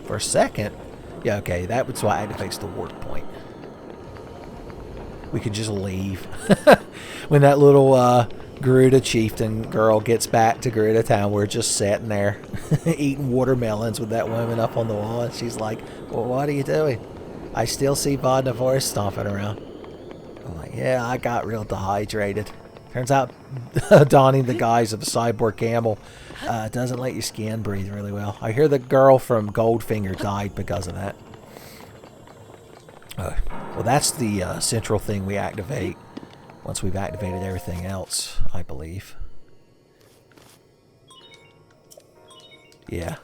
For a second, yeah, okay, that's why it activates the warp point. We could just leave. When that little Garuda chieftain girl gets back to Garuda Town, we're just sitting there eating watermelons with that woman up on the wall, and she's like, well, what are you doing? I still see Vodna Forest stomping around. I'm like, yeah, I got real dehydrated. Turns out donning the guise of a cyborg camel doesn't let your skin breathe really well. I hear the girl from Goldfinger died because of that. Well, that's the central thing we activate once we've activated everything else, I believe. Yeah.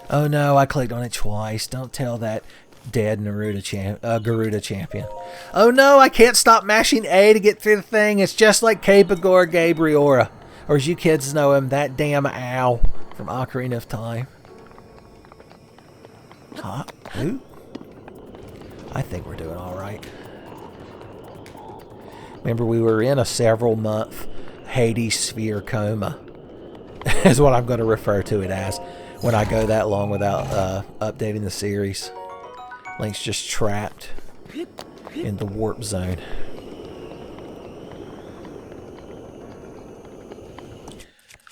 Oh no, I clicked on it twice. Don't tell that dead Garuda champion. Oh no, I can't stop mashing A to get through the thing. It's just like Capagor Gabriora. Or as you kids know him, that damn owl from Ocarina of Time. Huh? Who? I think we're doing alright. Remember, we were in a several-month Hades sphere coma. Is what I'm going to refer to it as when I go that long without updating the series. Link's just trapped in the warp zone.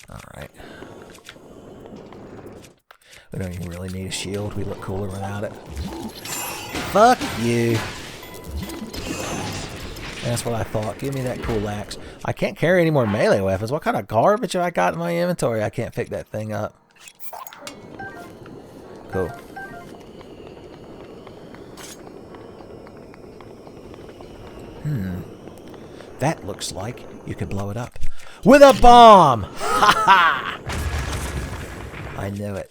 Alright. We don't even really need a shield. We look cooler without it. Fuck you. That's what I thought. Give me that cool axe. I can't carry any more melee weapons. What kind of garbage have I got in my inventory? I can't pick that thing up. Cool. That looks like you could blow it up with a bomb! Ha ha! I knew it.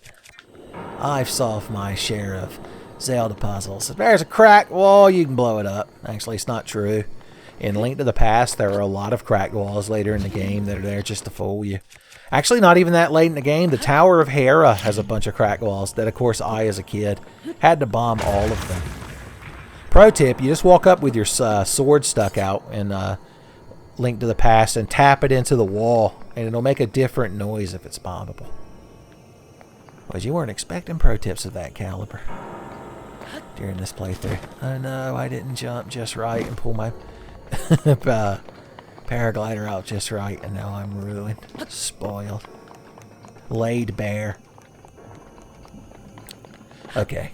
I've solved my share of Zelda puzzles. If there's a cracked wall, you can blow it up. Actually, it's not true. In Link to the Past, there are a lot of cracked walls later in the game that are there just to fool you. Actually, not even that late in the game. The Tower of Hera has a bunch of cracked walls that, of course, I, as a kid, had to bomb all of them. Pro tip, you just walk up with your sword stuck out in Link to the Past and tap it into the wall, and it'll make a different noise if it's bombable. Well, you weren't expecting pro tips of that caliber during this playthrough. Oh no, I didn't jump just right and pull my paraglider out just right, and now I'm ruined. Spoiled. Laid bare. Okay.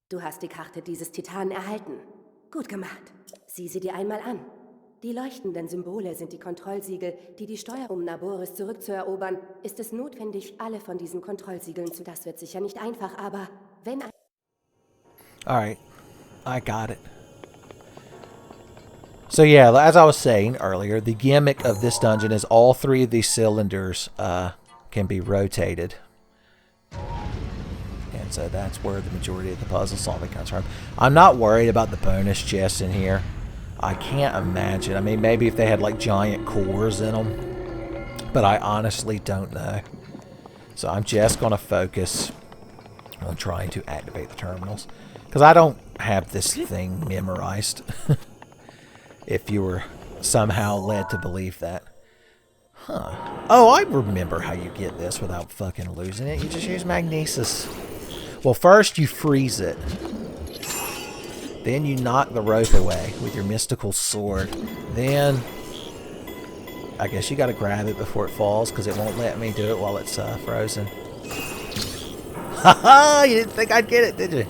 Du hast die Karte dieses Titanen erhalten. Gut gemacht. Sieh sie dir einmal an. Die leuchtenden Symbole sind die Kontrollsiegel, die die Steuer, um Naboris zurückzuerobern. Ist es notwendig, alle von diesen Kontrollsiegeln zu... Das wird sicher nicht einfach, aber wenn... Alright, I got it. So yeah, as I was saying earlier, the gimmick of this dungeon is all 3 of these cylinders can be rotated. And so that's where the majority of the puzzle solving comes from. I'm not worried about the bonus chests in here. I can't imagine. I mean, maybe if they had like giant cores in them. But I honestly don't know. So I'm just going to focus on trying to activate the terminals. Because I don't have this thing memorized. If you were somehow led to believe that. Huh. Oh, I remember how you get this without fucking losing it. You just use magnesis. Well, first you freeze it. Then you knock the rope away with your mystical sword. Then, I guess you gotta grab it before it falls because it won't let me do it while it's frozen. Haha! You didn't think I'd get it, did you?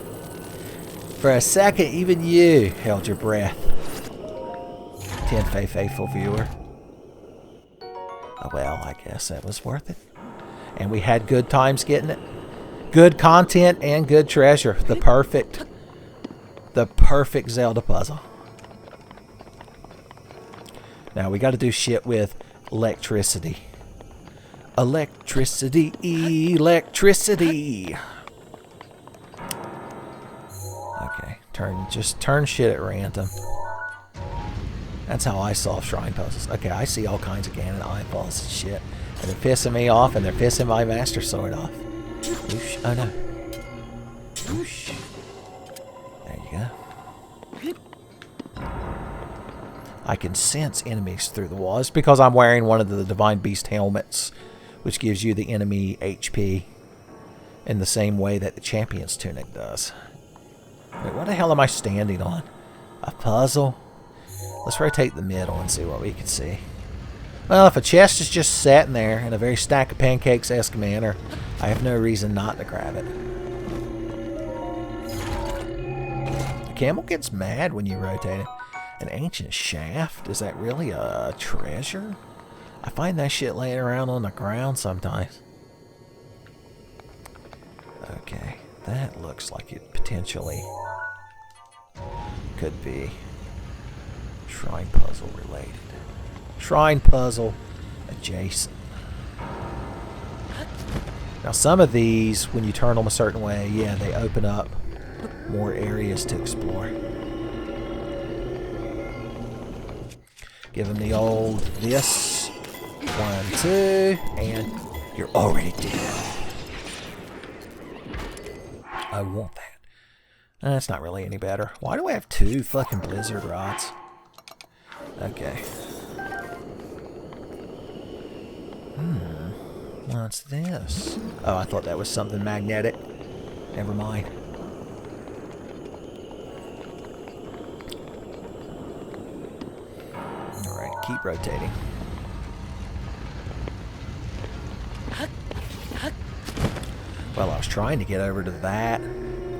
For a second, even you held your breath. Tenfey faithful viewer. Oh, well, I guess that was worth it. And we had good times getting it. Good content and good treasure. The perfect Zelda puzzle. Now we got to do shit with electricity. Electricity, electricity. Okay, just turn shit at random. That's how I solve shrine puzzles. Okay, I see all kinds of Ganon eyeballs and shit. And they're pissing me off, and they're pissing my Master Sword off. Whoosh. Oh no. Whoosh. There you go. I can sense enemies through the wall. It's because I'm wearing one of the Divine Beast helmets, which gives you the enemy HP in the same way that the Champion's Tunic does. Wait, what the hell am I standing on? A puzzle? Let's rotate the middle and see what we can see. Well, if a chest is just sitting there in a very stack of pancakes-esque manner, I have no reason not to grab it. The camel gets mad when you rotate it. An ancient shaft? Is that really a treasure? I find that shit laying around on the ground sometimes. Okay, that looks like it potentially could be shrine puzzle related. Shrine puzzle adjacent. Now some of these, when you turn them a certain way, yeah, they open up more areas to explore. Give them the old this. 1, 2, and you're already dead. I want that. That's not really any better. Why do I have 2 fucking blizzard rods? Okay. What's this? Oh, I thought that was something magnetic. Never mind. Alright, keep rotating. Well, I was trying to get over to that,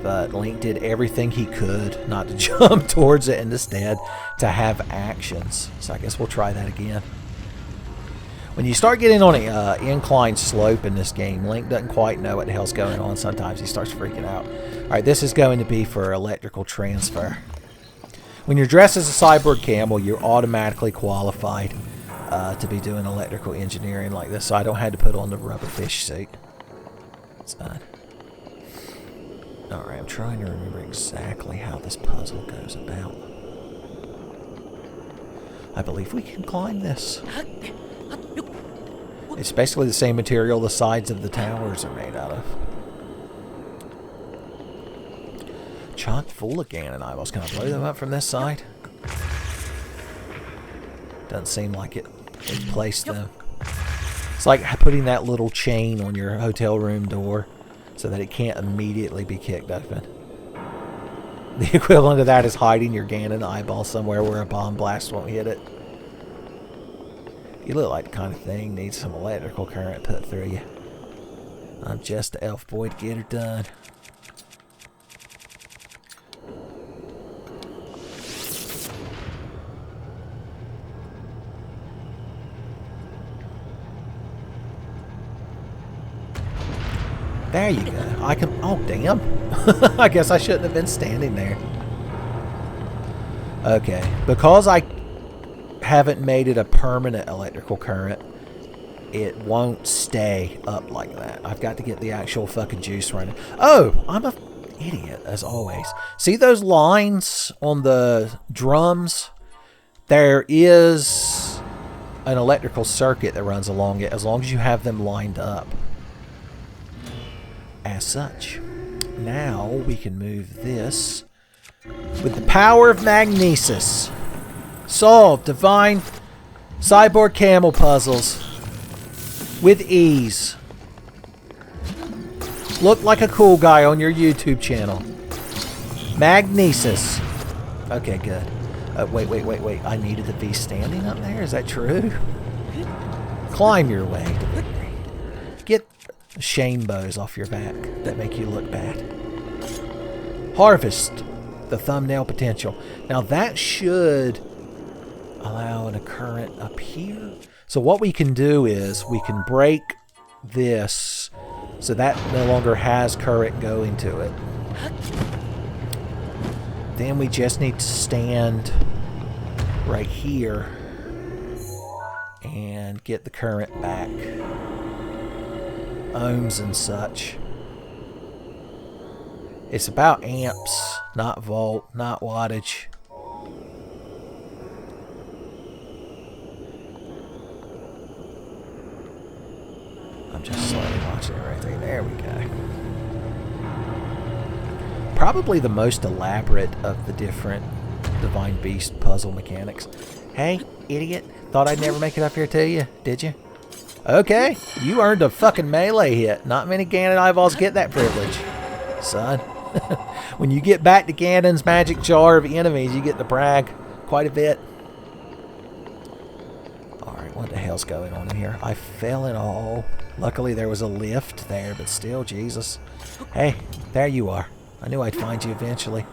but Link did everything he could not to jump towards it and instead to have actions. So I guess we'll try that again. When you start getting on an inclined slope in this game, Link doesn't quite know what the hell's going on. Sometimes he starts freaking out. Alright, this is going to be for electrical transfer. When you're dressed as a cyborg camel, you're automatically qualified to be doing electrical engineering like this, so I don't have to put on the rubber fish suit. It's fine. Alright, I'm trying to remember exactly how this puzzle goes about. I believe we can climb this. It's basically the same material the sides of the towers are made out of. Chock full of Ganon eyeballs. Can I blow them up from this side? Doesn't seem like it placed them. It's like putting that little chain on your hotel room door so that it can't immediately be kicked open. The equivalent of that is hiding your Ganon eyeball somewhere where a bomb blast won't hit it. You look like the kind of thing needs some electrical current put through you. I'm just the elf boy to get her done. There you go. I can... Oh, damn. I guess I shouldn't have been standing there. Okay. Because I haven't made it a permanent electrical current, it won't stay up like that. I've got to get the actual fucking juice running. Oh, I'm a idiot, as always. See those lines on the drums? There is an electrical circuit that runs along it, as long as you have them lined up. As such. Now we can move this with the power of magnesis. Solve divine cyborg camel puzzles with ease. Look like a cool guy on your YouTube channel. Magnesis. Okay, good. Wait. I needed to be standing up there? Is that true? Climb your way to victory. Get shame bows off your back that make you look bad. Harvest the thumbnail potential. Now that should allow a current up here. So what we can do is we can break this so that no longer has current going to it. Then we just need to stand right here and get the current back. Ohms and such. It's about amps, not volt, not wattage. I'm just slowly watching it right there. There we go. Probably the most elaborate of the different Divine Beast puzzle mechanics. Hey, idiot. Thought I'd never make it up here to you, did you? Okay, you earned a fucking melee hit. Not many Ganon eyeballs get that privilege, son. When you get back to Ganon's magic jar of enemies, you get to brag quite a bit. Alright, what the hell's going on in here? I fell in a hole. Luckily there was a lift there, but still, Jesus. Hey, there you are. I knew I'd find you eventually.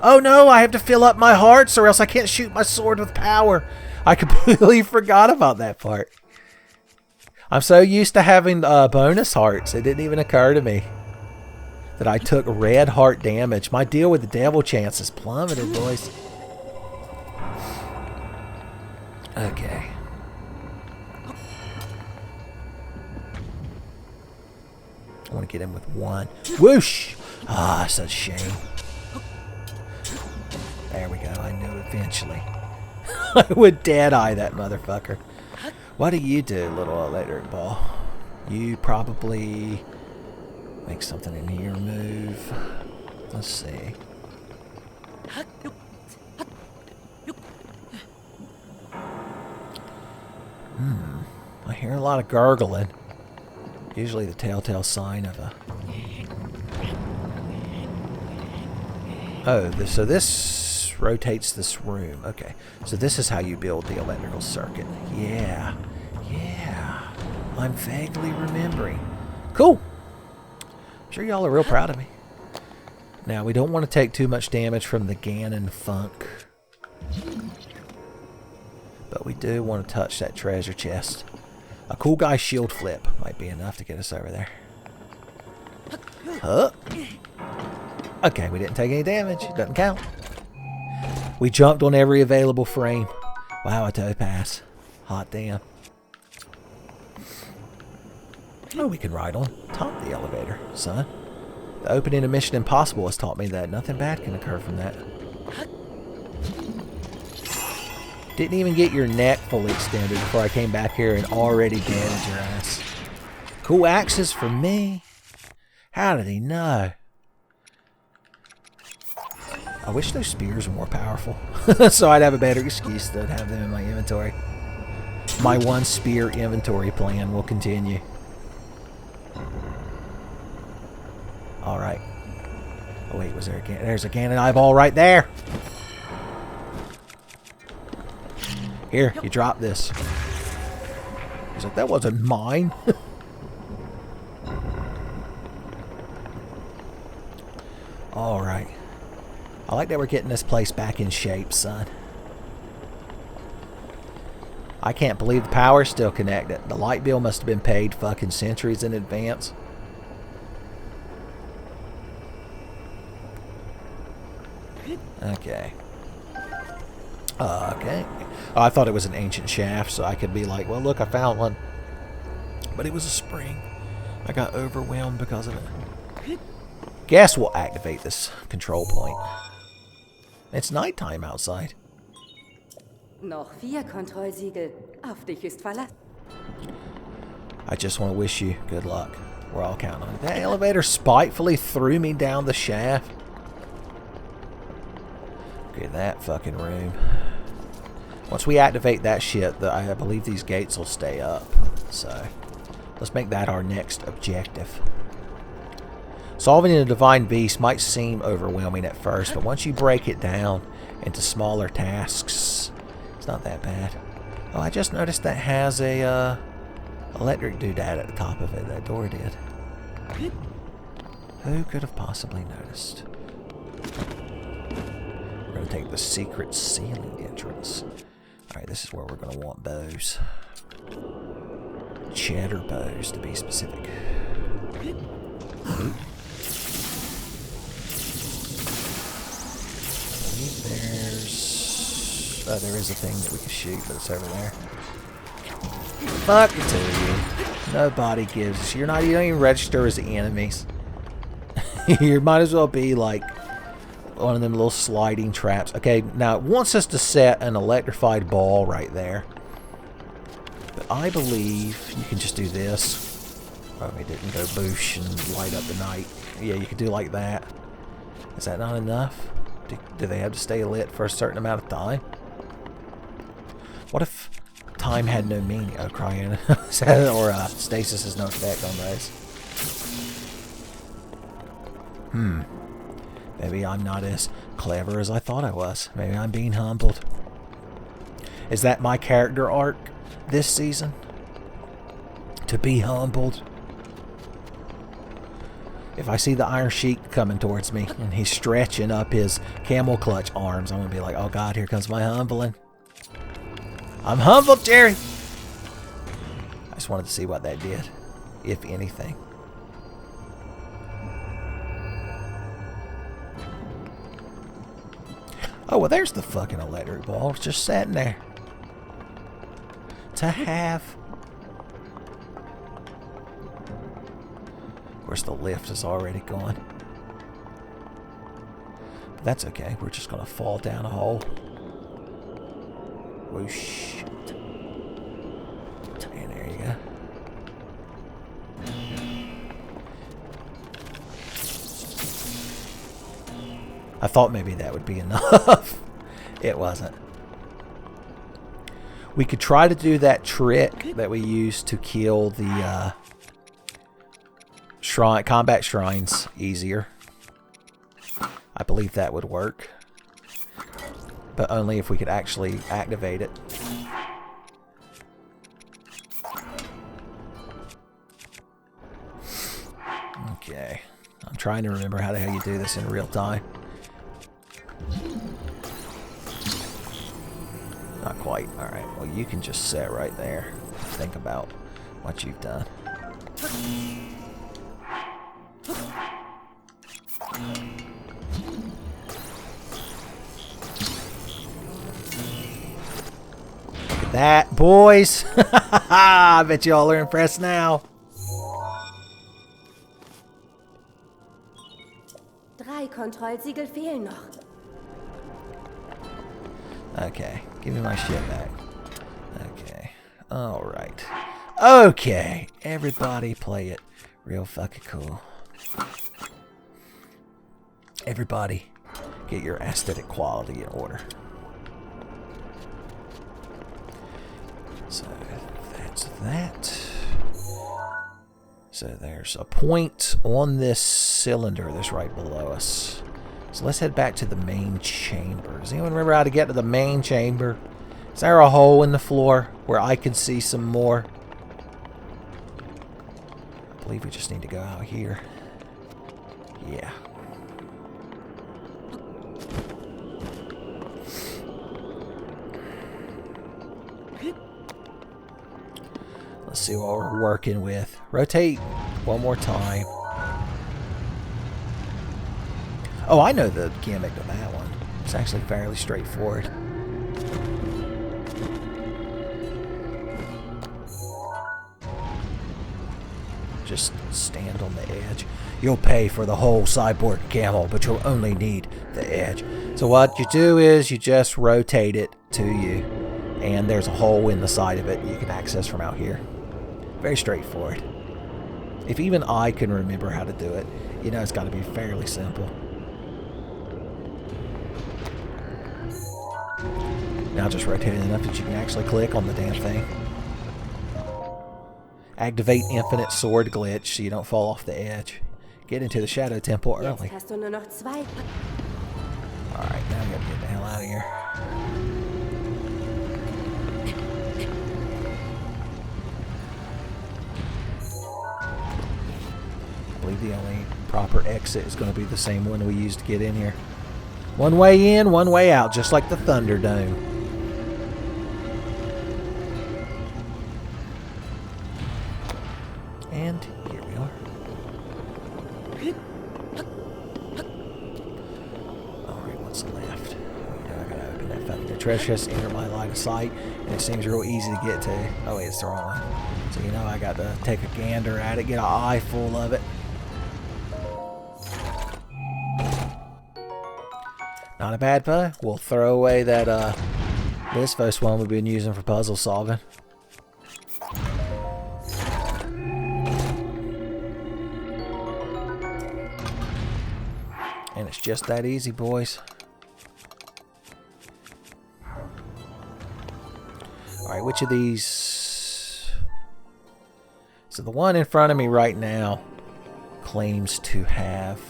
Oh no, I have to fill up my hearts or else I can't shoot my sword with power. I completely forgot about that part. I'm so used to having bonus hearts, it didn't even occur to me that I took red heart damage. My deal with the devil chance is plummeted, boys. Okay. I want to get him with one. Whoosh! Ah, such a shame. There we go. I knew eventually. I would dead-eye that motherfucker. What do you do, little electric ball? You probably make something in here move. Let's see. I hear a lot of gurgling. Usually the telltale sign of a... Oh, so this rotates this room. Okay, so this is how you build the electrical circuit. Yeah. I'm vaguely remembering. Cool. I'm sure y'all are real proud of me. Now, we don't want to take too much damage from the Ganon funk. But we do want to touch that treasure chest. A cool guy shield flip might be enough to get us over there. Huh? Okay, we didn't take any damage. It doesn't count. We jumped on every available frame. Wow, a toe pass. Hot damn. Oh, we can ride on top of the elevator, son. The opening of Mission Impossible has taught me that nothing bad can occur from that. Didn't even get your neck fully extended before I came back here and already damaged your ass. Cool axes for me? How did he know? I wish those spears were more powerful. So I'd have a better excuse to have them in my inventory. My one spear inventory plan will continue. Alright. Oh wait, was there a Ganon? There's a Ganon eyeball right there! Here, you drop this. He's like, that wasn't mine. Alright. I like that we're getting this place back in shape, son. I can't believe the power's still connected. The light bill must have been paid fucking centuries in advance. Okay. Okay. Oh, I thought it was an ancient shaft, so I could be like, well, look, I found one. But it was a spring. I got overwhelmed because of it. Guess we'll activate this control point. It's nighttime outside. Noch 4 Kontrollsiegel. Auf dich ist Verlass. I just want to wish you good luck. We're all counting on it. That elevator spitefully threw me down the shaft. Okay, that fucking room. Once we activate that shit, I believe these gates will stay up. So, let's make that our next objective. Solving a divine beast might seem overwhelming at first, but once you break it down into smaller tasks, it's not that bad. Oh, I just noticed that has a electric doodad at the top of it. That door did. Who could have possibly noticed? We're going to take the secret ceiling entrance. Alright, this is where we're going to want bows. Cheddar bows, to be specific. There is a thing that we can shoot, but it's over there. Fuck it to you. Nobody gives. You don't even register as enemies. You might as well be like one of them little sliding traps. Okay, now it wants us to set an electrified ball right there. But I believe you can just do this. Oh, it didn't go boosh and light up the night. Yeah, you could do like that. Is that not enough? Do they have to stay lit for a certain amount of time? What if time had no meaning? Oh, crying. Or stasis has no effect on those. Maybe I'm not as clever as I thought I was. Maybe I'm being humbled. Is that my character arc this season? To be humbled? If I see the Iron Sheik coming towards me and he's stretching up his camel clutch arms, I'm going to be like, oh God, here comes my humbling. I'm humbled, Jerry! I just wanted to see what that did, if anything. Oh, well, there's the fucking electric ball. It's just sitting there. To have. Of course, the lift is already gone. But that's okay. We're just going to fall down a hole. Whoosh. And there you go. I thought maybe that would be enough. It wasn't. We could try to do that trick that we used to kill the combat shrines easier. I believe that would work. But only if we could actually activate it. Okay. I'm trying to remember how the hell you do this in real time. Not quite. Alright, well you can just sit right there. Think about what you've done. Look at that, boys! I bet you all are impressed now. 3 Kontrollsiegel fehlen noch. Okay, give me my shit back. Okay, alright. Okay, everybody play it real fucking cool. Everybody get your aesthetic quality in order. So that's that. So there's a point on this cylinder that's right below us. So let's head back to the main chamber. Does anyone remember how to get to the main chamber? Is there a hole in the floor where I can see some more? I believe we just need to go out here. Yeah. Let's see what we're working with. Rotate one more time. Oh, I know the gimmick of that one. It's actually fairly straightforward. Just stand on the edge. You'll pay for the whole cyborg camel, but you'll only need the edge. So what you do is you just rotate it to you, and there's a hole in the side of it you can access from out here. Very straightforward. If even I can remember how to do it, you know it's got to be fairly simple. Now just rotate it enough that you can actually click on the damn thing. Activate infinite sword glitch so you don't fall off the edge. Get into the Shadow Temple early. Alright, now we gotta get the hell out of here. I believe the only proper exit is going to be the same one we used to get in here. One way in, one way out, just like the Thunderdome. And here we are. Alright, what's left? I gotta open that fucking treasure chest, enter my line of sight, and it seems real easy to get to. Oh wait, it's the wrong one. So you know I got to take a gander at it, get an eye full of it. Not a bad play. We'll throw away that this first one we've been using for puzzle solving. And it's just that easy, boys. Alright, which of these... So the one in front of me right now claims to have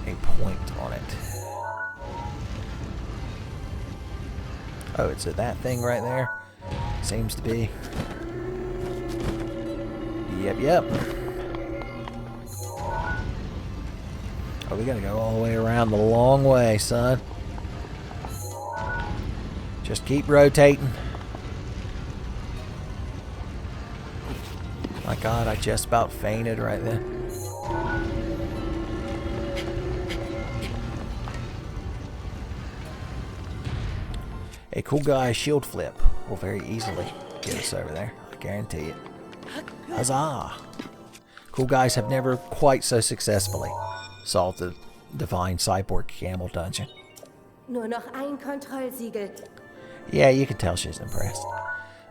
a point on it. Oh, it's that thing right there? Seems to be. Yep. Oh, we gotta go all the way around the long way, son. Just keep rotating. My God, I just about fainted right there. A cool guy shield flip will very easily get us over there. I guarantee it. Huzzah! Cool guys have never quite so successfully solved the divine cyborg camel dungeon. Nur noch ein Kontrollsiegel. Yeah, you can tell she's impressed.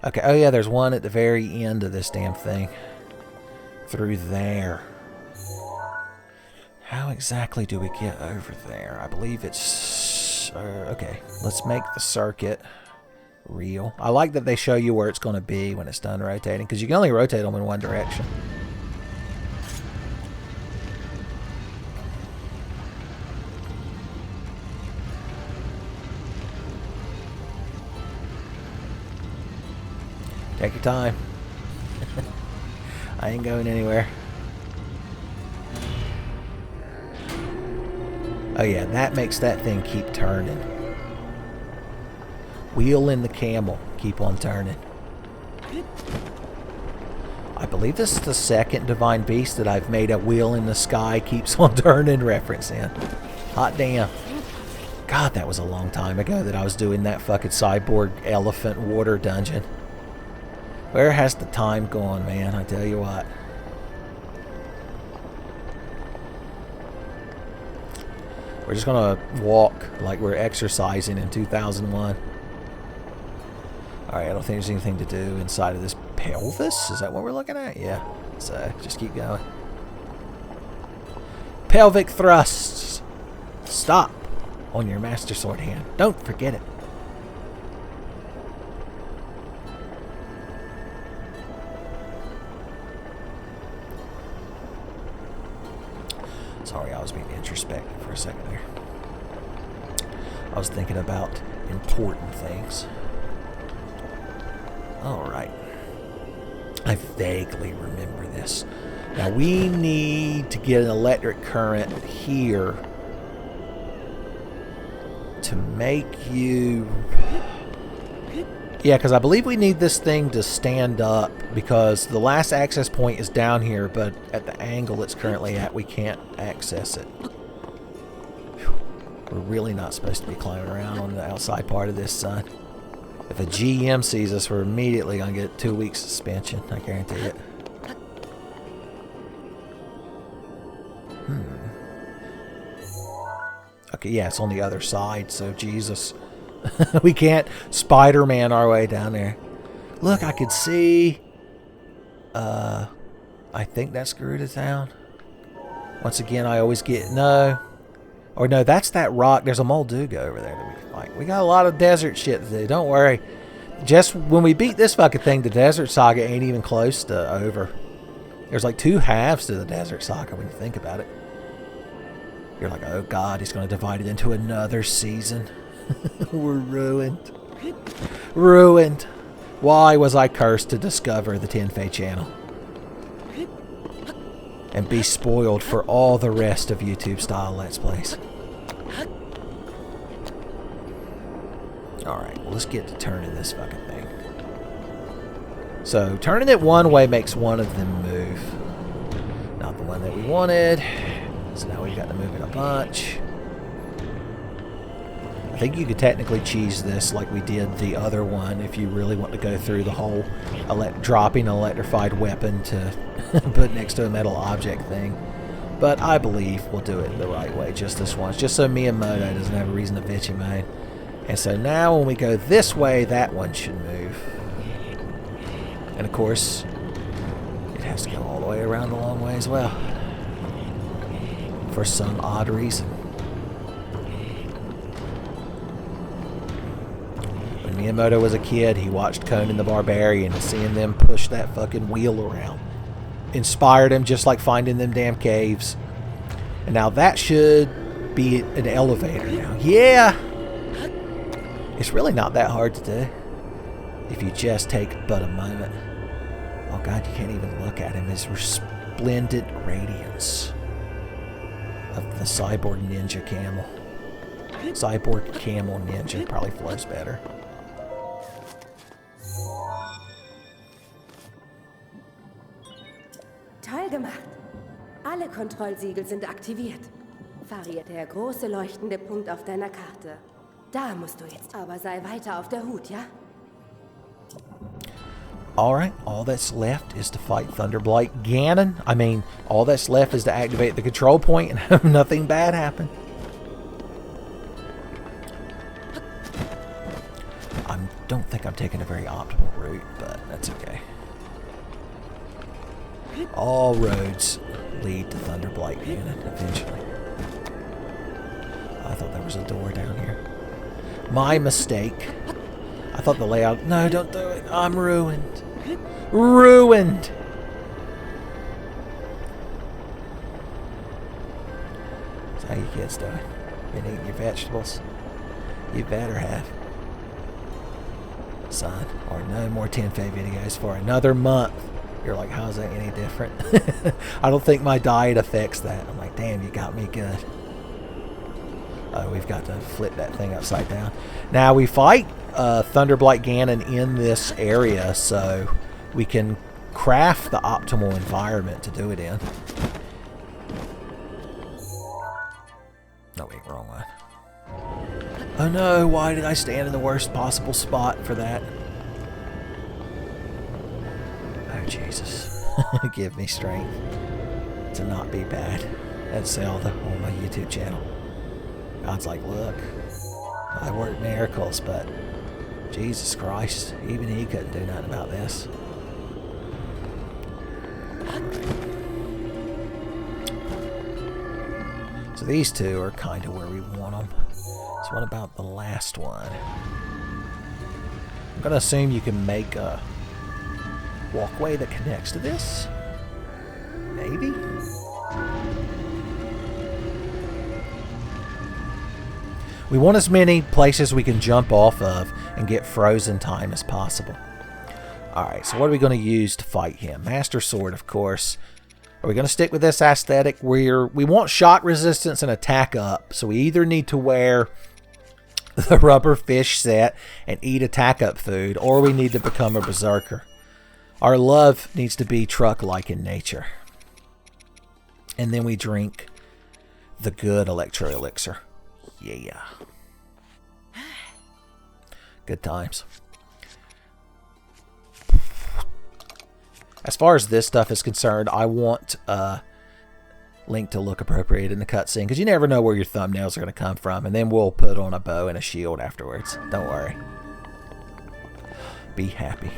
Okay, oh yeah, there's one at the very end of this damn thing. Through there. How exactly do we get over there? I believe it's... okay, let's make the circuit real. I like that they show you where it's going to be when it's done rotating, because you can only rotate them in one direction. Take your time. I ain't going anywhere. Oh yeah, that makes that thing keep turning. Wheel in the camel. Keep on turning. I believe this is the second divine beast that I've made a wheel in the sky keeps on turning reference in. Hot damn. God, that was a long time ago that I was doing that fucking cyborg elephant water dungeon. Where has the time gone, man? I tell you what. We're just gonna walk like we're exercising in 2001. Alright, I don't think there's anything to do inside of this pelvis. Is that what we're looking at? Yeah. So, just keep going. Pelvic thrusts. Stop on your Master Sword hand. Don't forget it. Sorry, I was being introspective for a second there. I was thinking about important things. Alright. I vaguely remember this. Now we need to get an electric current here to make you... Yeah, because I believe we need this thing to stand up, because the last access point is down here, but at the angle it's currently at, we can't access it. We're really not supposed to be climbing around on the outside part of this, son. If a GM sees us, we're immediately going to get 2 weeks suspension. I guarantee it. Okay, yeah, it's on the other side, so Jesus. We can't Spider-Man our way down there. Look, I could see... I think that's Gerudo Town. Once again, I always get... No. Or no, that's that rock. There's a Molduga over there that we can fight. We got a lot of desert shit to do. Don't worry. Just when we beat this fucking thing, the Desert Saga ain't even close to over. There's like 2 halves to the Desert Saga when you think about it. You're like, oh God, he's going to divide it into another season. We're ruined. Ruined. Why was I cursed to discover the Tenfey channel? And be spoiled for all the rest of YouTube style Let's Plays. Alright, well, let's get to turning this fucking thing. So, turning it one way makes one of them move. Not the one that we wanted. So now we've got to move it a bunch. I think you could technically cheese this like we did the other one if you really want to go through the whole dropping an electrified weapon to put next to a metal object thing. But I believe we'll do it the right way just this once, just so Miyamoto doesn't have a reason to bitch him out. And so now when we go this way, that one should move. And of course, it has to go all the way around the long way as well. For some odd reason. When Miyamoto was a kid, he watched Conan the Barbarian, and seeing them push that fucking wheel around inspired him, just like finding them damn caves. And now that should be an elevator now. Yeah! It's really not that hard to do if you just take but a moment. Oh God, you can't even look at him. His resplendent radiance of the cyborg ninja camel. Cyborg camel ninja probably flows better. Toll gemacht. Alle Kontrollsiegel sind aktiviert. Fahre der große leuchtende Punkt auf deiner Karte. Da musst du jetzt. Aber sei weiter auf der Hut, ja? Alright, all that's left is to fight Thunderblight Ganon. I mean, all that's left is to activate the control point and have nothing bad happen. I don't think I'm taking a very optimal route, but that's okay. All roads lead to Thunderblight Ganon eventually. I thought there was a door down here. My mistake. I thought the layout... No, don't do it. I'm ruined. Ruined! So how you kids doing? Been eating your vegetables? You better have. Son, or no more Tenfey videos for another month. You're like, how's that any different? I don't think my diet affects that. I'm like, damn, you got me good. Oh, we've got to flip that thing upside down. Now, we fight Thunderblight Ganon in this area, so we can craft the optimal environment to do it in. No, wait, wrong one. Oh no, why did I stand in the worst possible spot for that? Oh, Jesus. Give me strength to not be bad at Zelda on my YouTube channel. God's like, look, I work miracles, but Jesus Christ, even he couldn't do nothing about this. Right. So these two are kind of where we want them. So what about the last one? I'm going to assume you can make a walkway that connects to this. Maybe? We want as many places we can jump off of and get frozen time as possible. Alright, so what are we going to use to fight him? Master Sword, of course. Are we going to stick with this aesthetic? We want shock resistance and attack up. So we either need to wear the rubber fish set and eat attack up food, or we need to become a berserker. Our love needs to be truck-like in nature. And then we drink the good electro elixir. Yeah. Good times. As far as this stuff is concerned, I want Link to look appropriate in the cutscene, because you never know where your thumbnails are going to come from, and then we'll put on a bow and a shield afterwards. Don't worry. Be happy.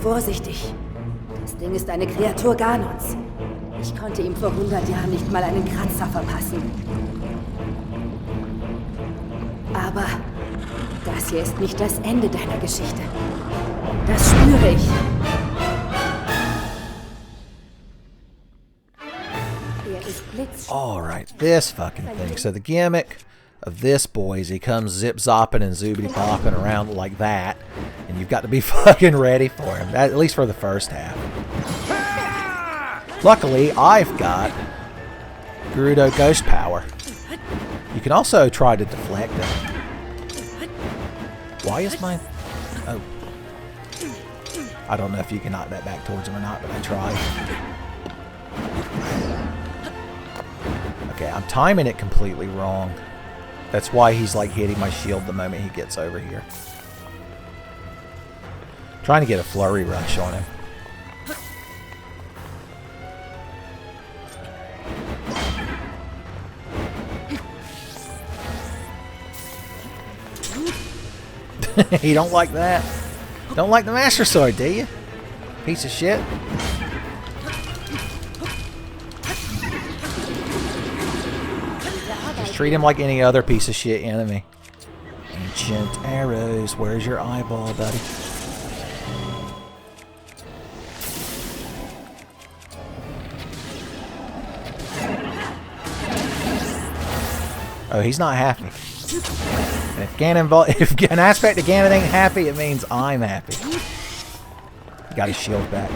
Vorsichtig. Das Ding ist eine Kreatur Ganons. Ich konnte ihm vor 100 Jahren nicht mal einen Kratzer verpassen. Aber das hier ist nicht das Ende deiner Geschichte. Das spüre ich. Er ist blitzschnell. Alright, this fucking thing. So the gimmick of this boy is he comes zip-zopping and zoobity-popping around like that. And you've got to be fucking ready for him, at least for the first half. Luckily, I've got Gerudo Ghost Power. You can also try to deflect it. Why is my... Oh. I don't know if you can knock that back towards him or not, but I tried. Okay, I'm timing it completely wrong. That's why he's like hitting my shield the moment he gets over here. Trying to get a flurry rush on him. You don't like that? Don't like the Master Sword, do you? Piece of shit. Just treat him like any other piece of shit enemy. Ancient arrows. Where's your eyeball, buddy? Oh, he's not happy. If an aspect of Ganon ain't happy, it means I'm happy. Got his shield back.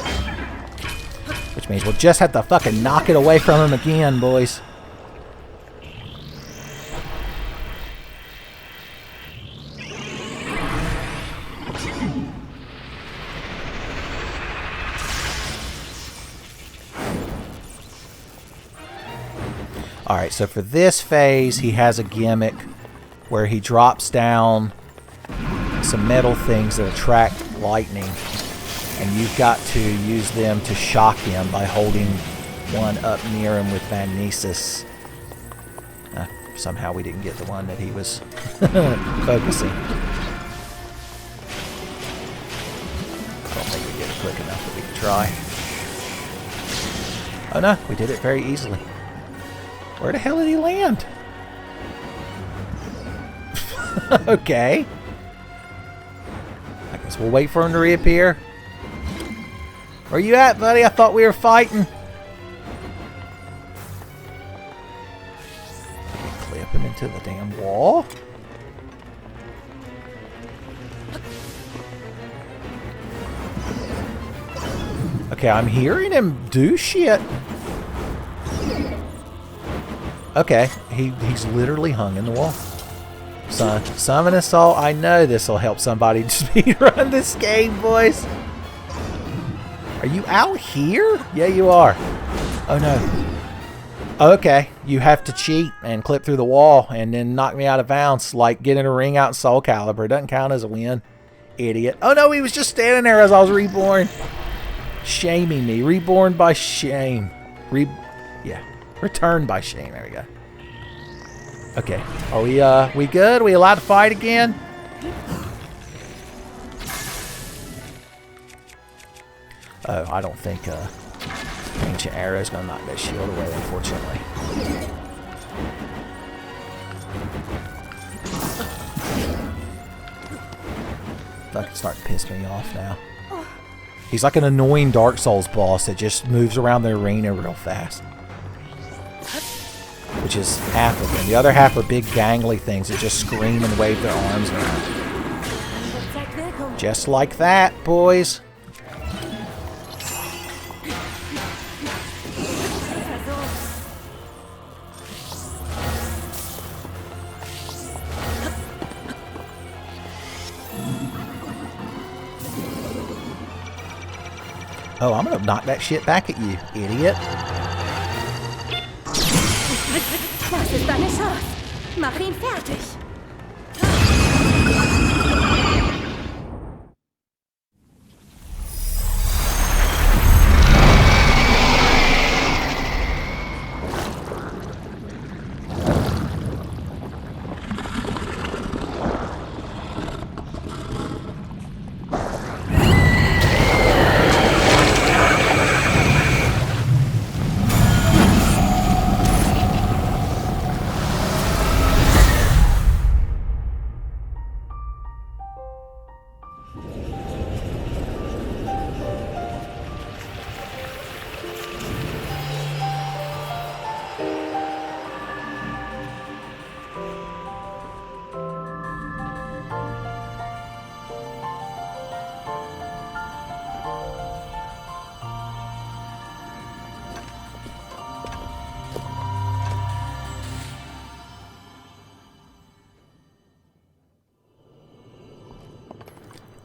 Which means we'll just have to fucking knock it away from him again, boys. Alright, so for this phase, he has a gimmick where he drops down some metal things that attract lightning, and you've got to use them to shock him by holding one up near him with magnesis. Somehow we didn't get the one that he was focusing. I don't think we did it quick enough that we could try. Oh no, we did it very easily. Where the hell did he land? Okay. I guess we'll wait for him to reappear. Where you at, buddy? I thought we were fighting. Clip him into the damn wall. Okay, I'm hearing him do shit. Okay, he's literally hung in the wall. Son, summon assault. I know this will help somebody speedrun this game, boys. Are you out here? Yeah, you are. Oh no. Okay, you have to cheat and clip through the wall and then knock me out of bounds, like getting a ring out in Soul Calibur. Doesn't count as a win, idiot. Oh no, he was just standing there as I was reborn, shaming me. Reborn by shame. Yeah. Returned by shame. There we go. Okay. Are we good? Are we allowed to fight again? Oh, I don't think Ancient Arrow's gonna knock that shield away, unfortunately. fucking starting to piss me off now. He's like an annoying Dark Souls boss that just moves around the arena real fast. Which is half of them. The other half are big gangly things that just scream and wave their arms around. Just like that, boys. Oh, I'm gonna knock that shit back at you, idiot. Das ist deine Chance. Mach ihn fertig.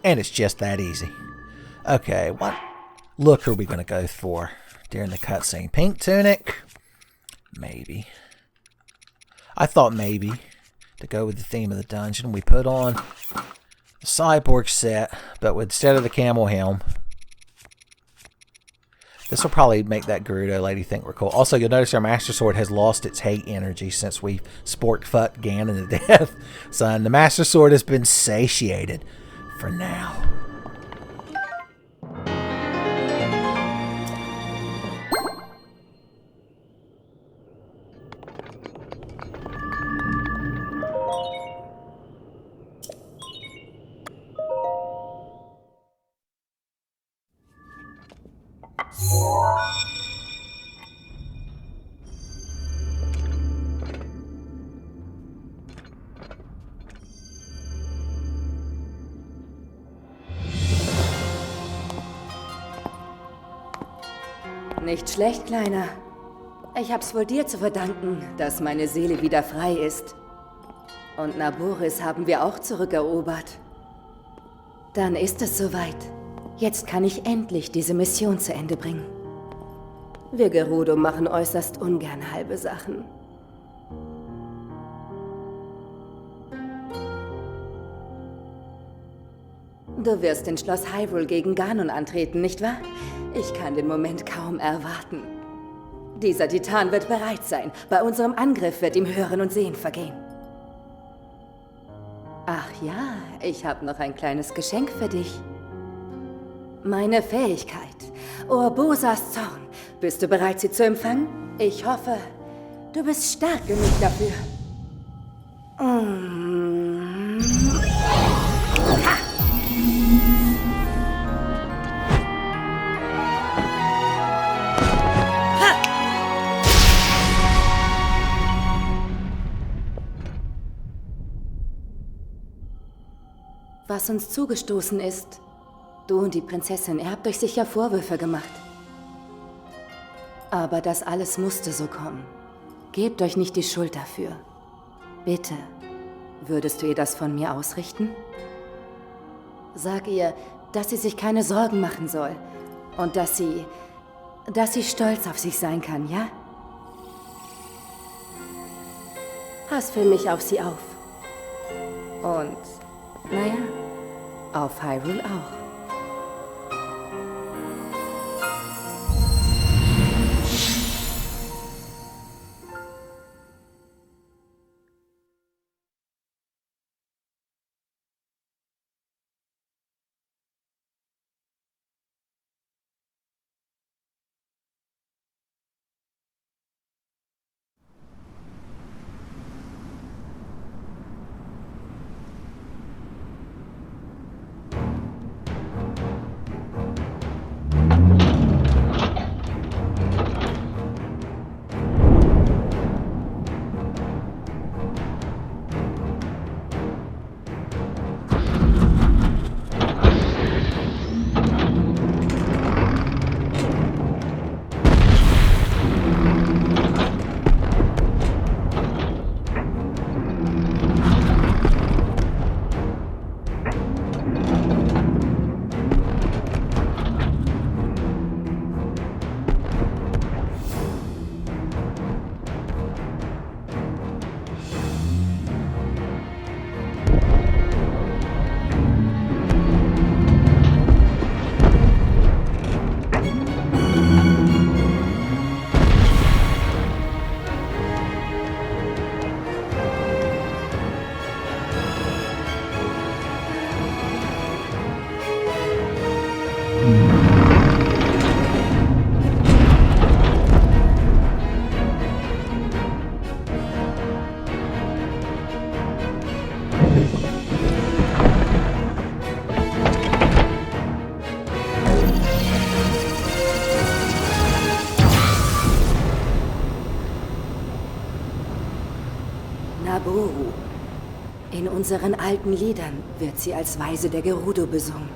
And it's just that easy. Okay, what look are we going to go for during the cutscene? Pink tunic? Maybe. I thought maybe, to go with the theme of the dungeon, we put on the cyborg set, but instead of the camel helm. This will probably make that Gerudo lady think we're cool. Also, you'll notice our Master Sword has lost its hate energy since we spork fucked Ganon to death. Son, the Master Sword has been satiated. For now. Nicht schlecht, Kleiner. Ich hab's wohl dir zu verdanken, dass meine Seele wieder frei ist. Und Naboris haben wir auch zurückerobert. Dann ist es soweit. Jetzt kann ich endlich diese Mission zu Ende bringen. Wir Gerudo machen äußerst ungern halbe Sachen. Du wirst in Schloss Hyrule gegen Ganon antreten, nicht wahr? Ich kann den Moment kaum erwarten. Dieser Titan wird bereit sein. Bei unserem Angriff wird ihm Hören und Sehen vergehen. Ach ja, ich habe noch ein kleines Geschenk für dich. Meine Fähigkeit. Urbosas Zorn. Bist du bereit, sie zu empfangen? Ich hoffe, du bist stark genug dafür. Ha! Was uns zugestoßen ist. Du und die Prinzessin, ihr habt euch sicher Vorwürfe gemacht. Aber das alles musste so kommen. Gebt euch nicht die Schuld dafür. Bitte, würdest du ihr das von mir ausrichten? Sag ihr, dass sie sich keine Sorgen machen soll. Und dass sie stolz auf sich sein kann, ja? Pass für mich auf sie auf. Und, naja, auf Hyrule auch. Oru. In unseren alten Liedern wird sie als Weise der Gerudo besungen.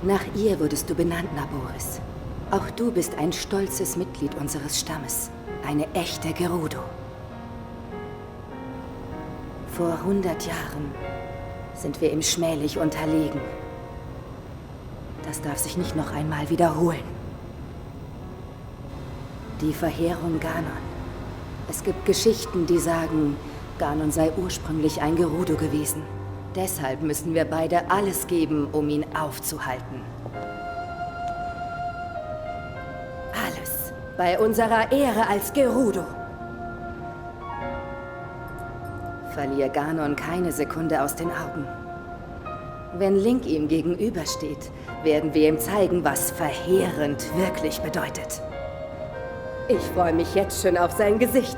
Nach ihr wurdest du benannt, Naboris. Auch du bist ein stolzes Mitglied unseres Stammes. Eine echte Gerudo. Vor 100 Jahren sind wir ihm schmählich unterlegen. Das darf sich nicht noch einmal wiederholen. Die Verheerung Ganon. Es gibt Geschichten, die sagen, Ganon sei ursprünglich ein Gerudo gewesen. Deshalb müssen wir beide alles geben, um ihn aufzuhalten. Alles. Bei unserer Ehre als Gerudo. Verlier Ganon keine Sekunde aus den Augen. Wenn Link ihm gegenübersteht, werden wir ihm zeigen, was verheerend wirklich bedeutet. Ich freue mich jetzt schon auf sein Gesicht.